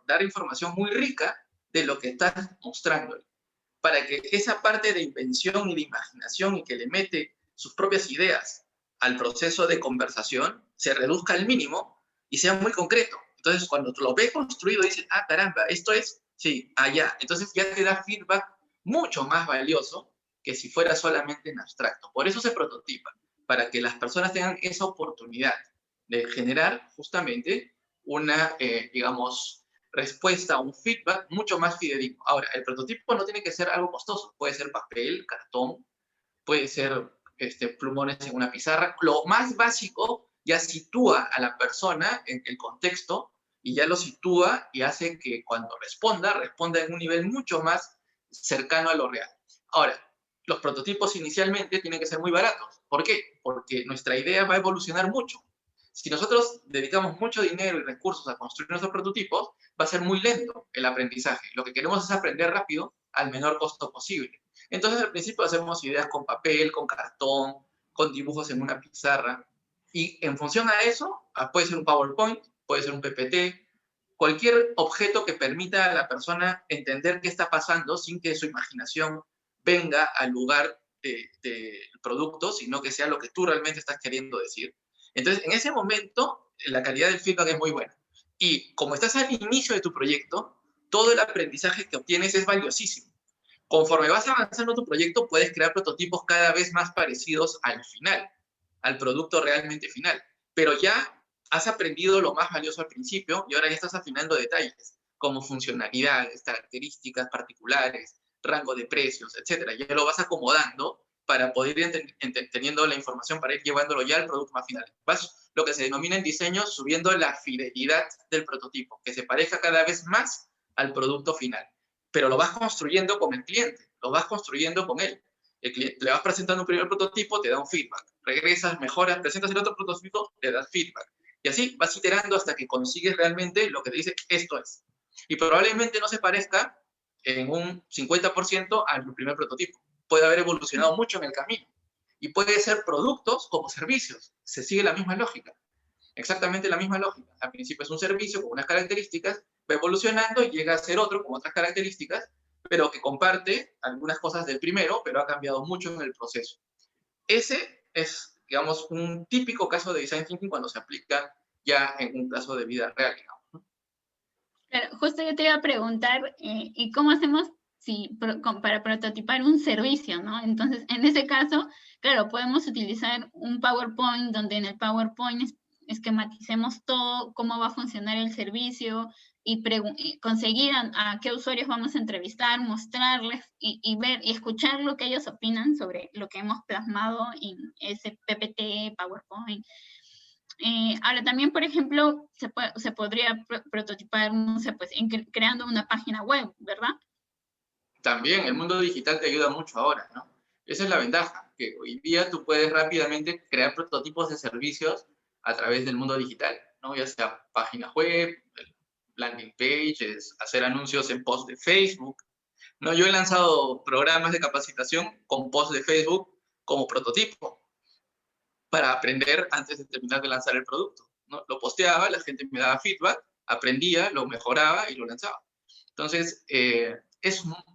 dar información muy rica de lo que estás mostrándole. Para que esa parte de invención y de imaginación y que le mete sus propias ideas al proceso de conversación se reduzca al mínimo y sea muy concreto. Entonces, cuando tú lo ves construido, dices, ah, caramba, esto es, sí, allá. Entonces ya te da feedback mucho más valioso que si fuera solamente en abstracto. Por eso se prototipa, para que las personas tengan esa oportunidad de generar justamente una, digamos, respuesta, un feedback mucho más fidedigno. Ahora, el prototipo no tiene que ser algo costoso, puede ser papel, cartón, puede ser plumones en una pizarra. Lo más básico ya sitúa a la persona en el contexto y ya lo sitúa y hace que cuando responda en un nivel mucho más cercano a lo real. Ahora, los prototipos inicialmente tienen que ser muy baratos. ¿Por qué? Porque nuestra idea va a evolucionar mucho. Si nosotros dedicamos mucho dinero y recursos a construir nuestros prototipos, va a ser muy lento el aprendizaje. Lo que queremos es aprender rápido al menor costo posible. Entonces, al principio hacemos ideas con papel, con cartón, con dibujos en una pizarra. Y en función a eso, puede ser un PowerPoint, puede ser un PPT, cualquier objeto que permita a la persona entender qué está pasando sin que su imaginación venga al lugar del producto, sino que sea lo que tú realmente estás queriendo decir. Entonces, en ese momento, la calidad del feedback es muy buena. Y como estás al inicio de tu proyecto, todo el aprendizaje que obtienes es valiosísimo. Conforme vas avanzando tu proyecto, puedes crear prototipos cada vez más parecidos al final, al producto realmente final. Pero ya has aprendido lo más valioso al principio y ahora ya estás afinando detalles. como funcionalidades, características particulares, rango de precios, etcétera. Ya lo vas acomodando para poder ir teniendo la información para ir llevándolo ya al producto más final. Vas, lo que se denomina en diseño, subiendo la fidelidad del prototipo, que se parezca cada vez más al producto final. Pero lo vas construyendo con el cliente, lo vas construyendo con él. El cliente, le vas presentando un primer prototipo, te da un feedback. Regresas, mejoras, presentas el otro prototipo, te das feedback. Y así vas iterando hasta que consigues realmente lo que te dice, esto es. Y probablemente no se parezca en un 50% al primer prototipo. Puede haber evolucionado mucho en el camino. Y puede ser productos como servicios. Se sigue la misma lógica. Exactamente la misma lógica. Al principio es un servicio con unas características, va evolucionando y llega a ser otro con otras características, pero que comparte algunas cosas del primero, pero ha cambiado mucho en el proceso. Ese es, digamos, un típico caso de design thinking cuando se aplica ya en un caso de vida real, digamos. Claro, justo yo te iba a preguntar, ¿y cómo hacemos para prototipar un servicio, ¿no? Entonces, en ese caso, claro, podemos utilizar un PowerPoint donde en el PowerPoint esquematicemos todo, cómo va a funcionar el servicio y conseguir a qué usuarios vamos a entrevistar, mostrarles y ver y escuchar lo que ellos opinan sobre lo que hemos plasmado en ese PPT, PowerPoint. Ahora también, por ejemplo, se podría prototipar, no sé, pues creando una página web, ¿verdad? También el mundo digital te ayuda mucho ahora, ¿no? Esa es la ventaja, que hoy día tú puedes rápidamente crear prototipos de servicios a través del mundo digital, ¿no? Ya sea páginas web, landing pages, hacer anuncios en posts de Facebook, ¿no? Yo he lanzado programas de capacitación con posts de Facebook como prototipo para aprender antes de terminar de lanzar el producto, ¿no? Lo posteaba, la gente me daba feedback, aprendía, lo mejoraba y lo lanzaba. Entonces,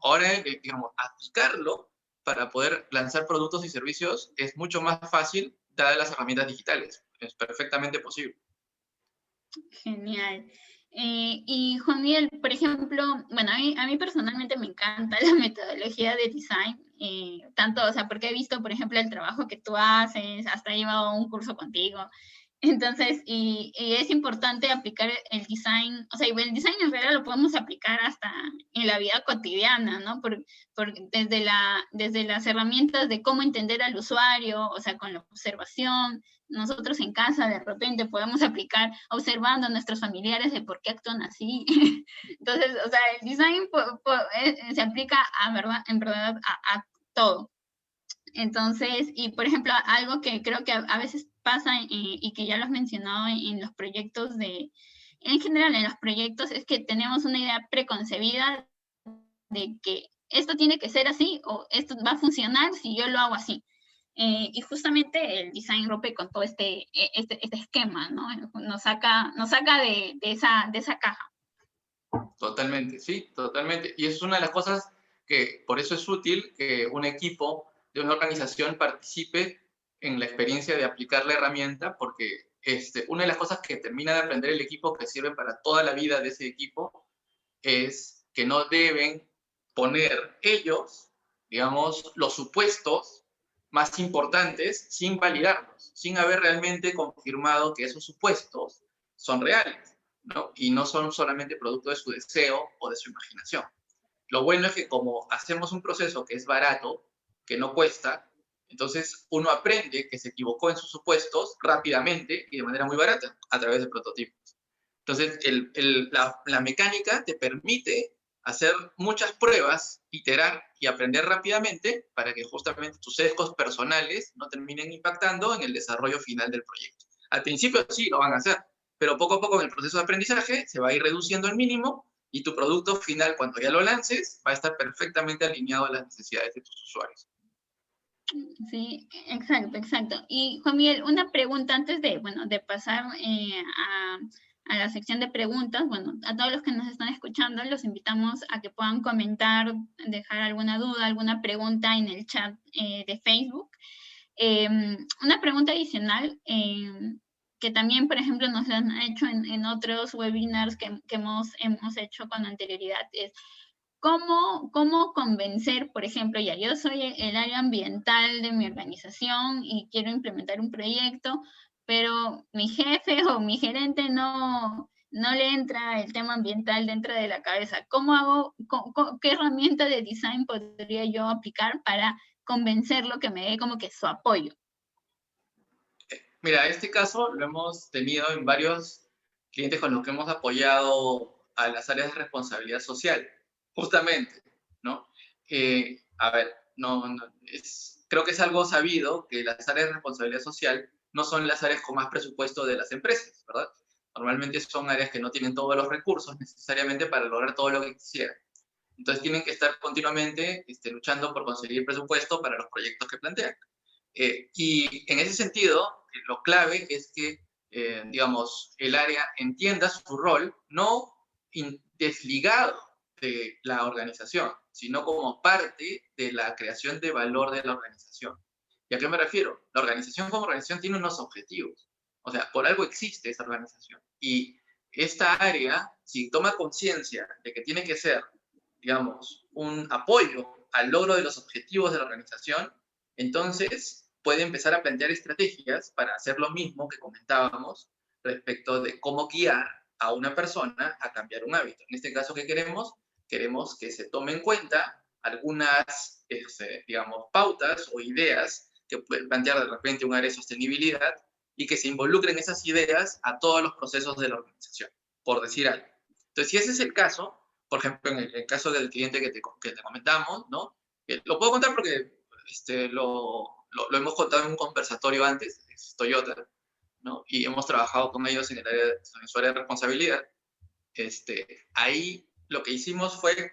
ahora, digamos, aplicarlo para poder lanzar productos y servicios es mucho más fácil dadas las herramientas digitales. Es perfectamente posible. Genial. Y Juan Miguel, por ejemplo, bueno, a mí personalmente me encanta la metodología de design, tanto, o sea, porque he visto, por ejemplo, el trabajo que tú haces, hasta he llevado un curso contigo. Entonces, y es importante aplicar el design, o sea, el design en realidad lo podemos aplicar hasta en la vida cotidiana, ¿no? Desde las herramientas de cómo entender al usuario, o sea, con la observación. Nosotros en casa de repente podemos aplicar observando a nuestros familiares de por qué actúan así. Entonces, o sea, el design se aplica en verdad a todo. Entonces, y por ejemplo, algo que creo que a veces pasa y que ya lo has mencionado en los proyectos en general en los proyectos, es que tenemos una idea preconcebida de que esto tiene que ser así o esto va a funcionar si yo lo hago así. Y justamente el design rompe con todo este esquema, ¿no? Nos saca de esa caja. Totalmente, sí, totalmente. Y es una de las cosas que por eso es útil que un equipo de una organización participe en la experiencia de aplicar la herramienta, porque una de las cosas que termina de aprender el equipo, que sirve para toda la vida de ese equipo, es que no deben poner ellos, digamos, los supuestos más importantes sin validarlos, sin haber realmente confirmado que esos supuestos son reales, ¿no? Y no son solamente producto de su deseo o de su imaginación. Lo bueno es que como hacemos un proceso que es barato, que no cuesta, entonces uno aprende que se equivocó en sus supuestos rápidamente y de manera muy barata a través de prototipos. Entonces, la mecánica te permite hacer muchas pruebas, iterar y aprender rápidamente para que justamente tus sesgos personales no terminen impactando en el desarrollo final del proyecto. Al principio sí lo van a hacer, pero poco a poco en el proceso de aprendizaje se va a ir reduciendo al mínimo y tu producto final, cuando ya lo lances, va a estar perfectamente alineado a las necesidades de tus usuarios. Sí, exacto, exacto. Y Juan Miguel, una pregunta antes de pasar a la sección de preguntas. Bueno, a todos los que nos están escuchando, los invitamos a que puedan comentar, dejar alguna duda, alguna pregunta en el chat de Facebook. Una pregunta adicional que también, por ejemplo, nos la han hecho en otros webinars que hemos hecho con anterioridad es ¿cómo convencer, por ejemplo, ya yo soy el área ambiental de mi organización y quiero implementar un proyecto, pero mi jefe o mi gerente no no le entra el tema ambiental dentro de la cabeza. ¿Cómo hago, qué herramienta de design podría yo aplicar para convencerlo que me dé como que su apoyo? Mira, este caso lo hemos tenido en varios clientes con los que hemos apoyado a las áreas de responsabilidad social, justamente, ¿no? A ver, creo que es algo sabido que las áreas de responsabilidad social no son las áreas con más presupuesto de las empresas, ¿verdad? Normalmente son áreas que no tienen todos los recursos necesariamente para lograr todo lo que quisieran. Entonces tienen que estar continuamente luchando por conseguir presupuesto para los proyectos que plantean. Y en ese sentido, lo clave es que, digamos, el área entienda su rol no desligado de la organización, sino como parte de la creación de valor de la organización. ¿Y a qué me refiero? La organización como organización tiene unos objetivos. O sea, por algo existe esa organización. Y esta área, si toma conciencia de que tiene que ser, digamos, un apoyo al logro de los objetivos de la organización, entonces puede empezar a plantear estrategias para hacer lo mismo que comentábamos respecto de cómo guiar a una persona a cambiar un hábito. En este caso, ¿qué queremos? Queremos que se tome en cuenta algunas, digamos, pautas o ideas que pueden plantear de repente un área de sostenibilidad y que se involucren esas ideas a todos los procesos de la organización, por decir algo. Entonces, si ese es el caso, por ejemplo, en el caso del cliente que te comentamos, ¿no? Lo puedo contar porque lo hemos contado en un conversatorio antes, es Toyota, ¿no? Y hemos trabajado con ellos en su área de responsabilidad. Ahí lo que hicimos fue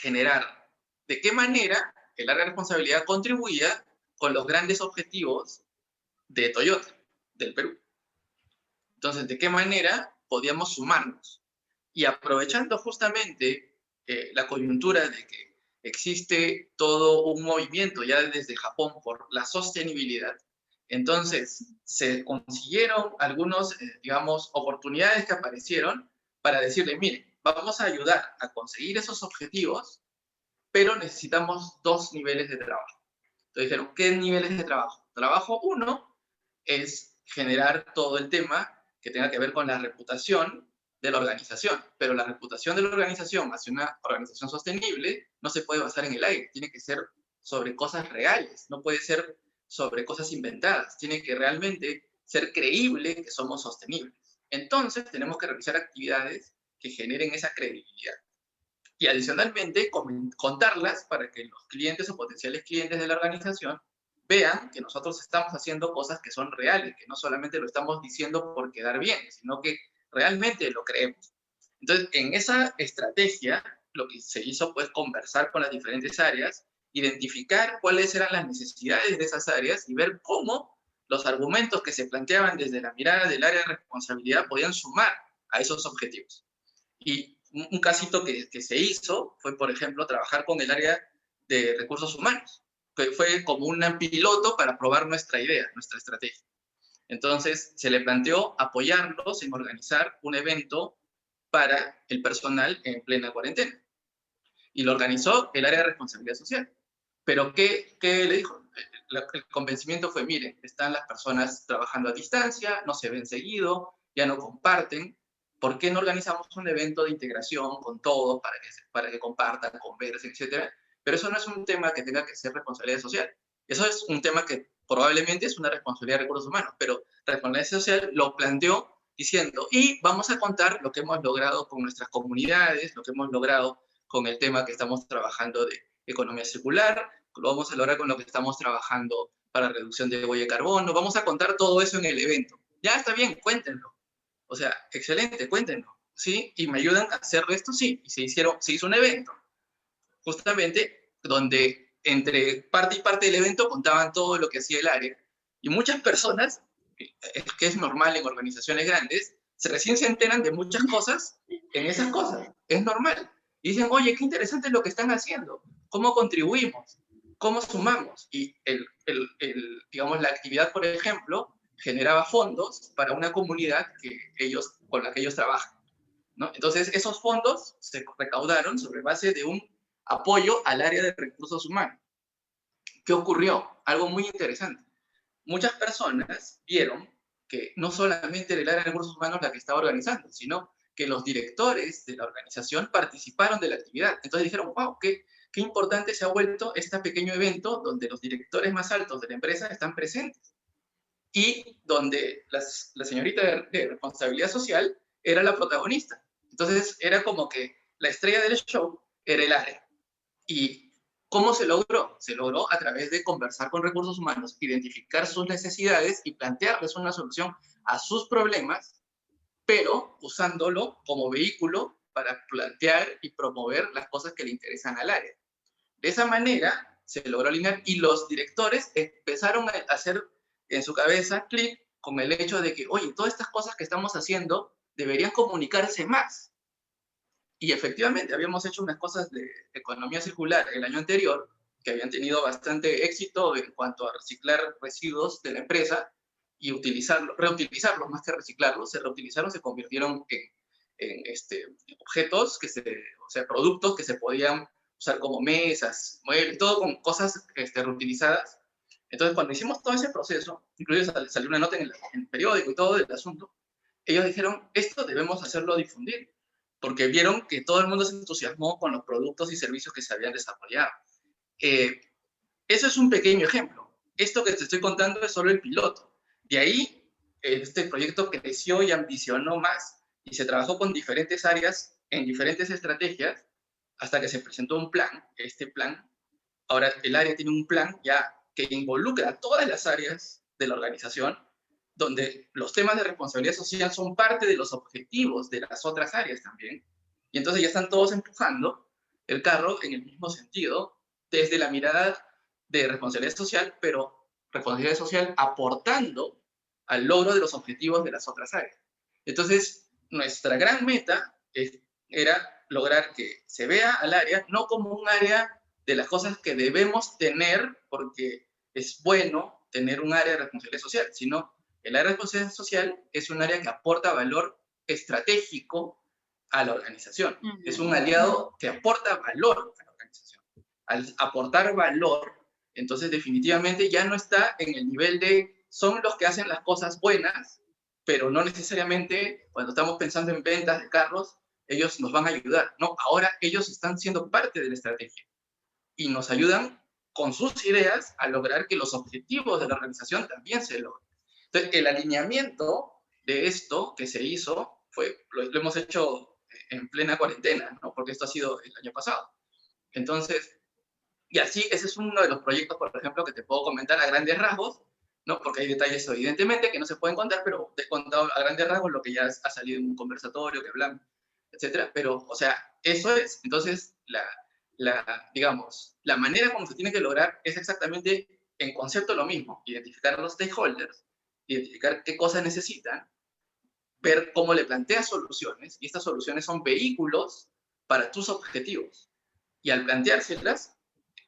generar de qué manera el área de responsabilidad contribuía con los grandes objetivos de Toyota, del Perú. Entonces, ¿de qué manera podíamos sumarnos? Y aprovechando justamente la coyuntura de que existe todo un movimiento ya desde Japón por la sostenibilidad, entonces se consiguieron algunos, digamos, oportunidades que aparecieron para decirle, mire, vamos a ayudar a conseguir esos objetivos, pero necesitamos 2 niveles de trabajo. Entonces dijeron, ¿qué niveles de trabajo? Trabajo 1 es generar todo el tema que tenga que ver con la reputación de la organización, pero la reputación de la organización hacia una organización sostenible no se puede basar en el aire, tiene que ser sobre cosas reales, no puede ser sobre cosas inventadas, tiene que realmente ser creíble que somos sostenibles. Entonces tenemos que realizar actividades que generen esa credibilidad. Y adicionalmente, contarlas para que los clientes o potenciales clientes de la organización vean que nosotros estamos haciendo cosas que son reales, que no solamente lo estamos diciendo por quedar bien, sino que realmente lo creemos. Entonces, en esa estrategia, lo que se hizo fue conversar con las diferentes áreas, identificar cuáles eran las necesidades de esas áreas y ver cómo los argumentos que se planteaban desde la mirada del área de responsabilidad podían sumar a esos objetivos. Y un casito que se hizo fue, por ejemplo, trabajar con el área de recursos humanos, que fue como un piloto para probar nuestra idea, nuestra estrategia. Entonces, se le planteó apoyarlos en organizar un evento para el personal en plena cuarentena. Y lo organizó el área de responsabilidad social. Pero, ¿qué le dijo? El convencimiento fue, miren, están las personas trabajando a distancia, no se ven seguido, ya no comparten. ¿Por qué no organizamos un evento de integración con todos para que compartan, conversen, etcétera? Pero eso no es un tema que tenga que ser responsabilidad social. Eso es un tema que probablemente es una responsabilidad de recursos humanos, pero responsabilidad social lo planteó diciendo, y vamos a contar lo que hemos logrado con nuestras comunidades, lo que hemos logrado con el tema que estamos trabajando de economía circular, lo vamos a lograr con lo que estamos trabajando para reducción de huella de carbono, vamos a contar todo eso en el evento. Ya está bien, cuéntenlo. O sea, excelente, cuéntenlo, ¿sí? Y me ayudan a hacer esto, sí. Y se hizo un evento, justamente donde entre parte y parte del evento contaban todo lo que hacía el área. Y muchas personas, que es normal en organizaciones grandes, recién se enteran de muchas cosas en esas cosas. Es normal. Y dicen, oye, qué interesante lo que están haciendo. ¿Cómo contribuimos? ¿Cómo sumamos? Y digamos, la actividad, por ejemplo, generaba fondos para una comunidad con la que ellos trabajan, ¿no? Entonces, esos fondos se recaudaron sobre base de un apoyo al área de recursos humanos. ¿Qué ocurrió? Algo muy interesante. Muchas personas vieron que no solamente era el área de recursos humanos la que estaba organizando, sino que los directores de la organización participaron de la actividad. Entonces dijeron, wow, qué importante se ha vuelto este pequeño evento donde los directores más altos de la empresa están presentes y donde la señorita de responsabilidad social era la protagonista. Entonces era como que la estrella del show era el área. ¿Y cómo se logró? Se logró a través de conversar con recursos humanos, identificar sus necesidades y plantearles una solución a sus problemas, pero usándolo como vehículo para plantear y promover las cosas que le interesan al área. De esa manera se logró alinear y los directores empezaron a hacer en su cabeza clic con el hecho de que, oye, todas estas cosas que estamos haciendo deberían comunicarse más. Y efectivamente, habíamos hecho unas cosas de economía circular el año anterior, que habían tenido bastante éxito en cuanto a reciclar residuos de la empresa y reutilizarlos más que reciclarlos, se reutilizaron, se convirtieron en objetos, o sea, productos que se podían usar como mesas, muebles, todo con cosas reutilizadas. Entonces, cuando hicimos todo ese proceso, incluso salió una nota en el periódico y todo del asunto, ellos dijeron, esto debemos hacerlo difundir, porque vieron que todo el mundo se entusiasmó con los productos y servicios que se habían desarrollado. Eso es un pequeño ejemplo. Esto que te estoy contando es solo el piloto. De ahí, este proyecto creció y ambicionó más, y se trabajó con diferentes áreas, en diferentes estrategias, hasta que se presentó un plan. Este plan, ahora el área tiene un plan ya que involucra a todas las áreas de la organización, donde los temas de responsabilidad social son parte de los objetivos de las otras áreas también. Y entonces ya están todos empujando el carro en el mismo sentido, desde la mirada de responsabilidad social, pero responsabilidad social aportando al logro de los objetivos de las otras áreas. Entonces, nuestra gran meta era lograr que se vea al área no como un área de las cosas que debemos tener porque es bueno tener un área de responsabilidad social, sino el área de responsabilidad social es un área que aporta valor estratégico a la organización. Es un aliado que aporta valor a la organización. Al aportar valor, entonces definitivamente ya no está en el nivel de son los que hacen las cosas buenas, pero no necesariamente cuando estamos pensando en ventas de carros, ellos nos van a ayudar. No, ahora ellos están siendo parte de la estrategia y nos ayudan con sus ideas a lograr que los objetivos de la organización también se logren. Entonces, el alineamiento de esto que se hizo lo hemos hecho en plena cuarentena, ¿no? Porque esto ha sido el año pasado. Entonces, y así, ese es uno de los proyectos, por ejemplo, que te puedo comentar a grandes rasgos, ¿no? Porque hay detalles, evidentemente, que no se pueden contar, pero te he contado a grandes rasgos lo que ya ha salido en un conversatorio que hablamos, etcétera. Pero, o sea, eso es. Entonces, digamos, la manera como se tiene que lograr es exactamente en concepto lo mismo. Identificar a los stakeholders, identificar qué cosas necesitan, ver cómo le planteas soluciones, y estas soluciones son vehículos para tus objetivos. Y al planteárselas,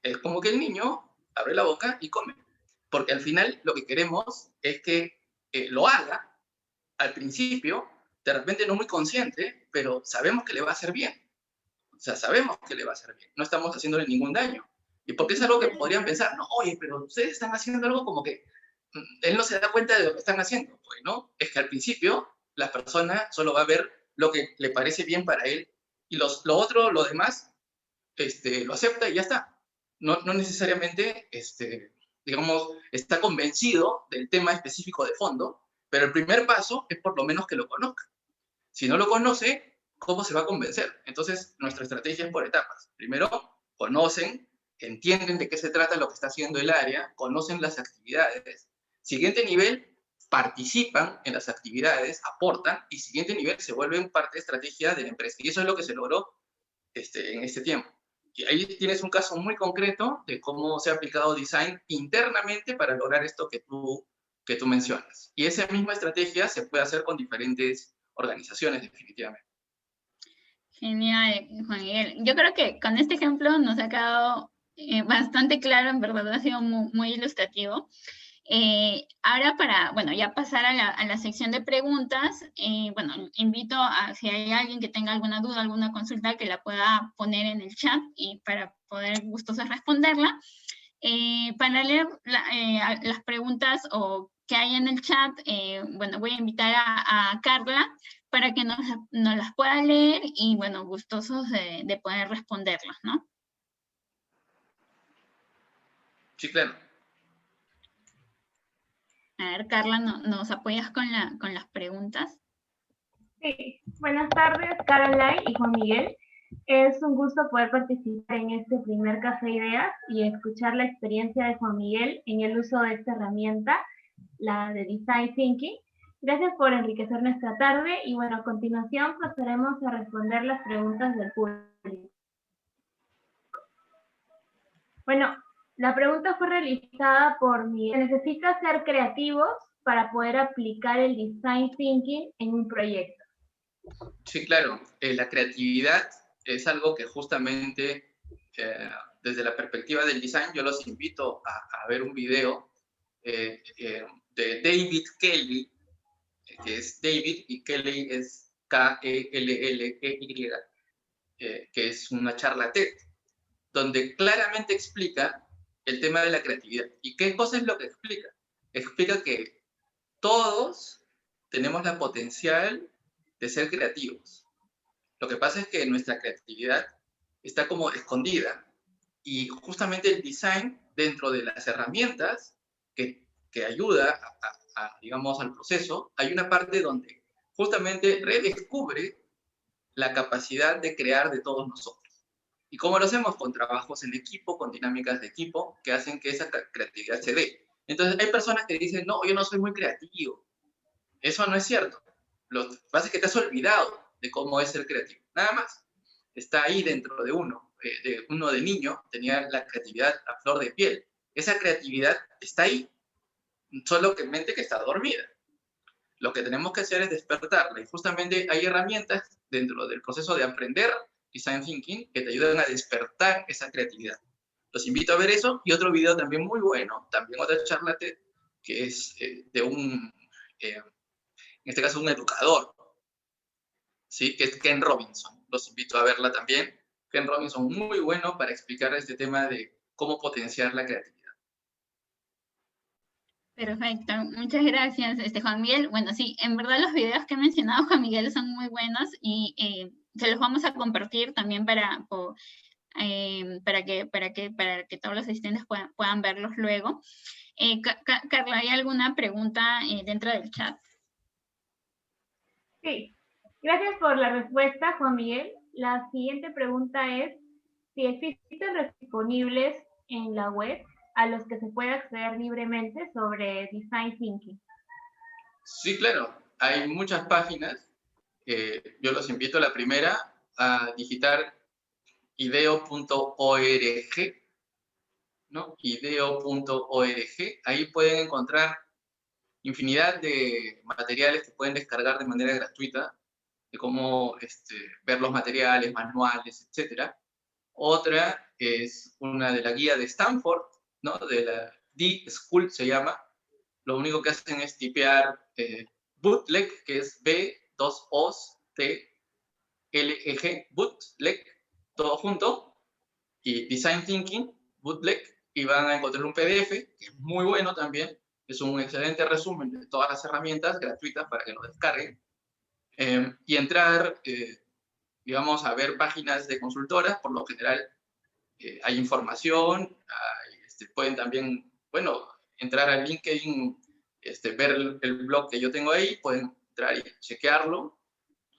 es como que el niño abre la boca y come. Porque al final lo que queremos es que lo haga al principio, de repente no muy consciente, pero sabemos que le va a hacer bien. O sea, sabemos que le va a hacer bien. No estamos haciéndole ningún daño. Y porque es algo que podrían pensar, no, oye, pero ustedes están haciendo algo como que él no se da cuenta de lo que están haciendo. Pues, ¿no? Es que al principio la persona solo va a ver lo que le parece bien para él y lo otro, lo demás, lo acepta y ya está. No necesariamente, digamos, está convencido del tema específico de fondo, pero el primer paso es por lo menos que lo conozca. Si no lo conoce, ¿cómo se va a convencer? Entonces, nuestra estrategia es por etapas. Primero, conocen, entienden de qué se trata lo que está haciendo el área, conocen las actividades. Siguiente nivel, participan en las actividades, aportan, y siguiente nivel, se vuelven parte de estrategia de la empresa. Y eso es lo que se logró en este tiempo. Y ahí tienes un caso muy concreto de cómo se ha aplicado design internamente para lograr esto que tú mencionas. Y esa misma estrategia se puede hacer con diferentes organizaciones, definitivamente. Genial, Juan Miguel. Yo creo que con este ejemplo nos ha quedado bastante claro, en verdad ha sido muy, muy ilustrativo. Ahora para, bueno, ya pasar a la sección de preguntas, bueno, invito a si hay alguien que tenga alguna duda, alguna consulta, que la pueda poner en el chat y para poder gustosos responderla. Para leer las preguntas o que hay en el chat, bueno, voy a invitar a Carla para que nos las pueda leer y, bueno, gustosos de poder responderlas, ¿no? Sí, claro. A ver, Carla, ¿nos apoyas con las preguntas? Sí, buenas tardes, Caroline y Juan Miguel. Es un gusto poder participar en este primer Café Ideas y escuchar la experiencia de Juan Miguel en el uso de esta herramienta, la de Design Thinking. Gracias por enriquecer nuestra tarde y bueno, a continuación pasaremos a responder las preguntas del público. Bueno, la pregunta fue realizada por Miguel. ¿Necesita ser creativos para poder aplicar el Design Thinking en un proyecto? Sí, claro. La creatividad es algo que justamente desde la perspectiva del design yo los invito a ver un video de David Kelley, que es David y Kelley es Kelley, que es una charla TED, donde claramente explica el tema de la creatividad. ¿Y qué cosa es lo que explica? Explica que todos tenemos la potencial de ser creativos. Lo que pasa es que nuestra creatividad está como escondida y justamente el design dentro de las herramientas que ayuda digamos, al proceso, hay una parte donde justamente redescubre la capacidad de crear de todos nosotros. ¿Y cómo lo hacemos? Con trabajos en equipo, con dinámicas de equipo que hacen que esa creatividad se dé. Entonces hay personas que dicen, no, yo no soy muy creativo. Eso no es cierto. Lo que pasa es que te has olvidado de cómo es ser creativo. Nada más. Está ahí dentro de uno. Uno de niño tenía la creatividad a flor de piel. Esa creatividad está ahí. Solo que mente que está dormida. Lo que tenemos que hacer es despertarla. Y justamente hay herramientas dentro del proceso de aprender Design Thinking que te ayudan a despertar esa creatividad. Los invito a ver eso y otro video también muy bueno, también otra charla TED, que es de un, en este caso un educador, ¿sí? Que es Ken Robinson. Los invito a verla también. Ken Robinson muy bueno para explicar este tema de cómo potenciar la creatividad. Perfecto, muchas gracias, Juan Miguel. Bueno, sí, en verdad los videos que ha mencionado Juan Miguel son muy buenos y se los vamos a compartir también para que todos los asistentes puedan verlos luego. Carla, ¿hay alguna pregunta dentro del chat? Sí, gracias por la respuesta, Juan Miguel. La siguiente pregunta es si existen disponibles en la web a los que se puede acceder libremente sobre Design Thinking. Sí, claro. Hay muchas páginas. Yo los invito a la primera a digitar ideo.org, ¿no? Ideo.org. Ahí pueden encontrar infinidad de materiales que pueden descargar de manera gratuita, de cómo ver los materiales, manuales, etc. Otra es una de la guía de Stanford, ¿no? De la D-School se llama. Lo único que hacen es tipear bootleg, que es B-2-O-T-L-E-G, bootleg, todo junto, y Design Thinking, bootleg, y van a encontrar un PDF, que es muy bueno también, es un excelente resumen de todas las herramientas gratuitas para que lo descarguen, y entrar, digamos, a ver páginas de consultoras. Por lo general hay información, pueden también, bueno, entrar a LinkedIn, ver el blog que yo tengo ahí, pueden entrar y chequearlo,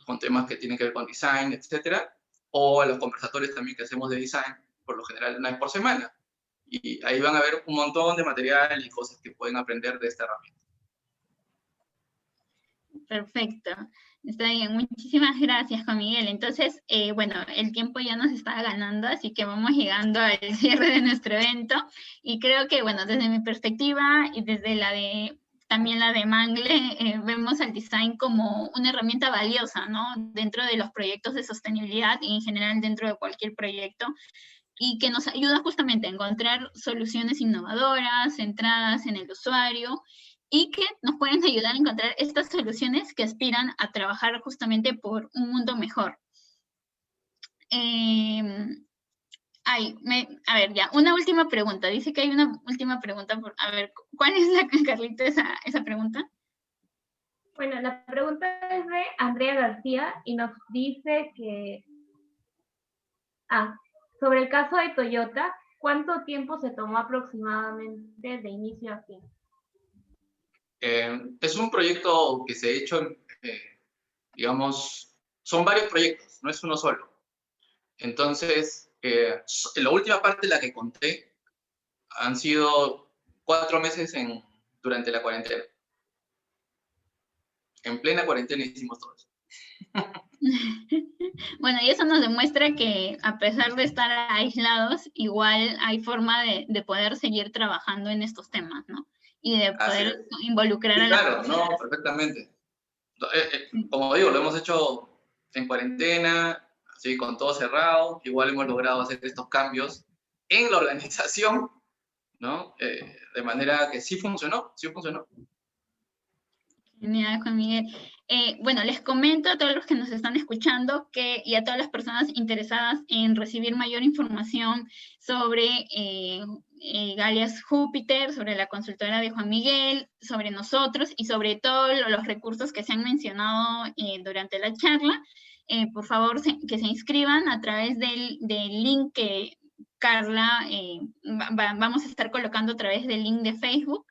con temas que tienen que ver con design, etcétera, o a los conversatorios también que hacemos de design, por lo general una vez por semana. Y ahí van a ver un montón de material y cosas que pueden aprender de esta herramienta. Perfecto. Está bien, muchísimas gracias, Juan Miguel. Entonces, bueno, el tiempo ya nos está ganando, así que vamos llegando al cierre de nuestro evento. Y creo que, bueno, desde mi perspectiva y desde también la de Mangle, vemos al design como una herramienta valiosa, ¿no? Dentro de los proyectos de sostenibilidad y en general dentro de cualquier proyecto, y que nos ayuda justamente a encontrar soluciones innovadoras, centradas en el usuario, y que nos pueden ayudar a encontrar estas soluciones que aspiran a trabajar justamente por un mundo mejor. A ver, ya, una última pregunta. Dice que hay una última pregunta. A ver, ¿cuál es Carlita, esa pregunta? Bueno, la pregunta es de Andrea García y nos dice que, sobre el caso de Toyota, ¿cuánto tiempo se tomó aproximadamente de inicio a fin? Es un proyecto que se ha hecho, digamos, son varios proyectos, no es uno solo. Entonces, la última parte, la que conté, han sido 4 meses durante la cuarentena. En plena cuarentena hicimos todo eso. Bueno, y eso nos demuestra que a pesar de estar aislados, igual hay forma de poder seguir trabajando en estos temas, ¿no? Y de poder involucrar a las personas. Claro, no, perfectamente. Como digo, lo hemos hecho en cuarentena, así con todo cerrado. Igual hemos logrado hacer estos cambios en la organización, ¿no? De manera que sí funcionó, sí funcionó. Genial, Juan Miguel. Bueno, les comento a todos los que nos están escuchando y a todas las personas interesadas en recibir mayor información sobre Galeas Júpiter, sobre la consultora de Juan Miguel, sobre nosotros y sobre todos los recursos que se han mencionado durante la charla. Por favor, que se inscriban a través del link que Carla vamos a estar colocando a través del link de Facebook.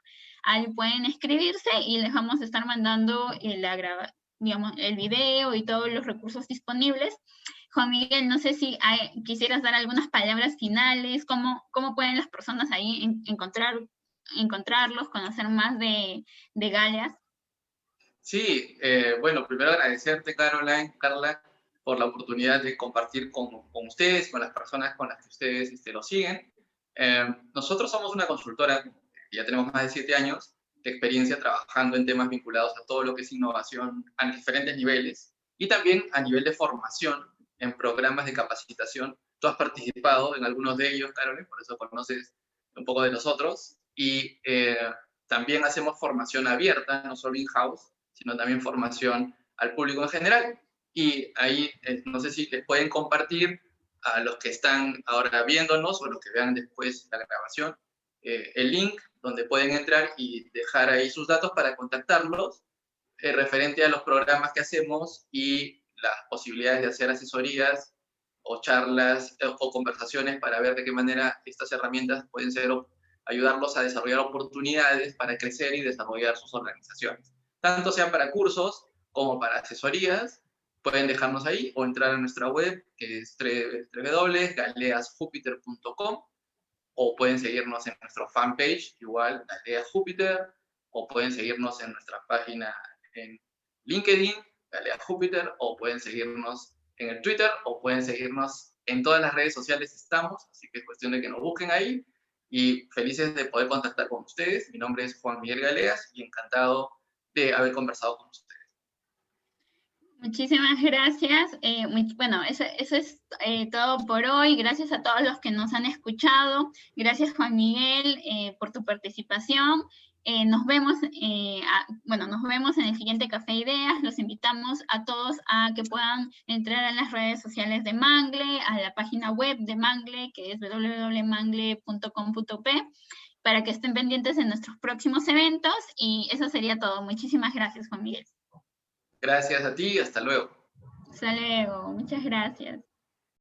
Ahí pueden escribirse y les vamos a estar mandando el video y todos los recursos disponibles. Juan Miguel, no sé si quisieras dar algunas palabras finales, cómo pueden las personas ahí encontrarlos, conocer más de Galeas. Sí, bueno, primero agradecerte, Carla, por la oportunidad de compartir con ustedes, con las personas con las que ustedes lo siguen. Nosotros somos una consultora, ya tenemos más de 7 años de experiencia trabajando en temas vinculados a todo lo que es innovación a diferentes niveles y también a nivel de formación en programas de capacitación. Tú has participado en algunos de ellos, Carolyn, por eso conoces un poco de nosotros. Y también hacemos formación abierta, no solo in-house, sino también formación al público en general. Y ahí no sé si les pueden compartir a los que están ahora viéndonos o los que vean después la grabación, el link donde pueden entrar y dejar ahí sus datos para contactarlos referente a los programas que hacemos y las posibilidades de hacer asesorías o charlas o conversaciones para ver de qué manera estas herramientas pueden ayudarlos a desarrollar oportunidades para crecer y desarrollar sus organizaciones. Tanto sean para cursos como para asesorías, pueden dejarnos ahí o entrar a nuestra web, que es www.galeasjupiter.com, o pueden seguirnos en nuestro fanpage, igual, Galeas Júpiter, o pueden seguirnos en nuestra página en LinkedIn, Galeas Júpiter, o pueden seguirnos en el Twitter, o pueden seguirnos en todas las redes sociales estamos, así que es cuestión de que nos busquen ahí, y felices de poder contactar con ustedes. Mi nombre es Juan Miguel Galeas, y encantado de haber conversado con ustedes. Muchísimas gracias. Bueno, eso es todo por hoy. Gracias a todos los que nos han escuchado. Gracias, Juan Miguel, por tu participación. Nos vemos en el siguiente Café Ideas. Los invitamos a todos a que puedan entrar a las redes sociales de Mangle, a la página web de Mangle, que es www.mangle.com.p, para que estén pendientes de nuestros próximos eventos. Y eso sería todo. Muchísimas gracias, Juan Miguel. Gracias a ti, hasta luego. Hasta luego, muchas gracias.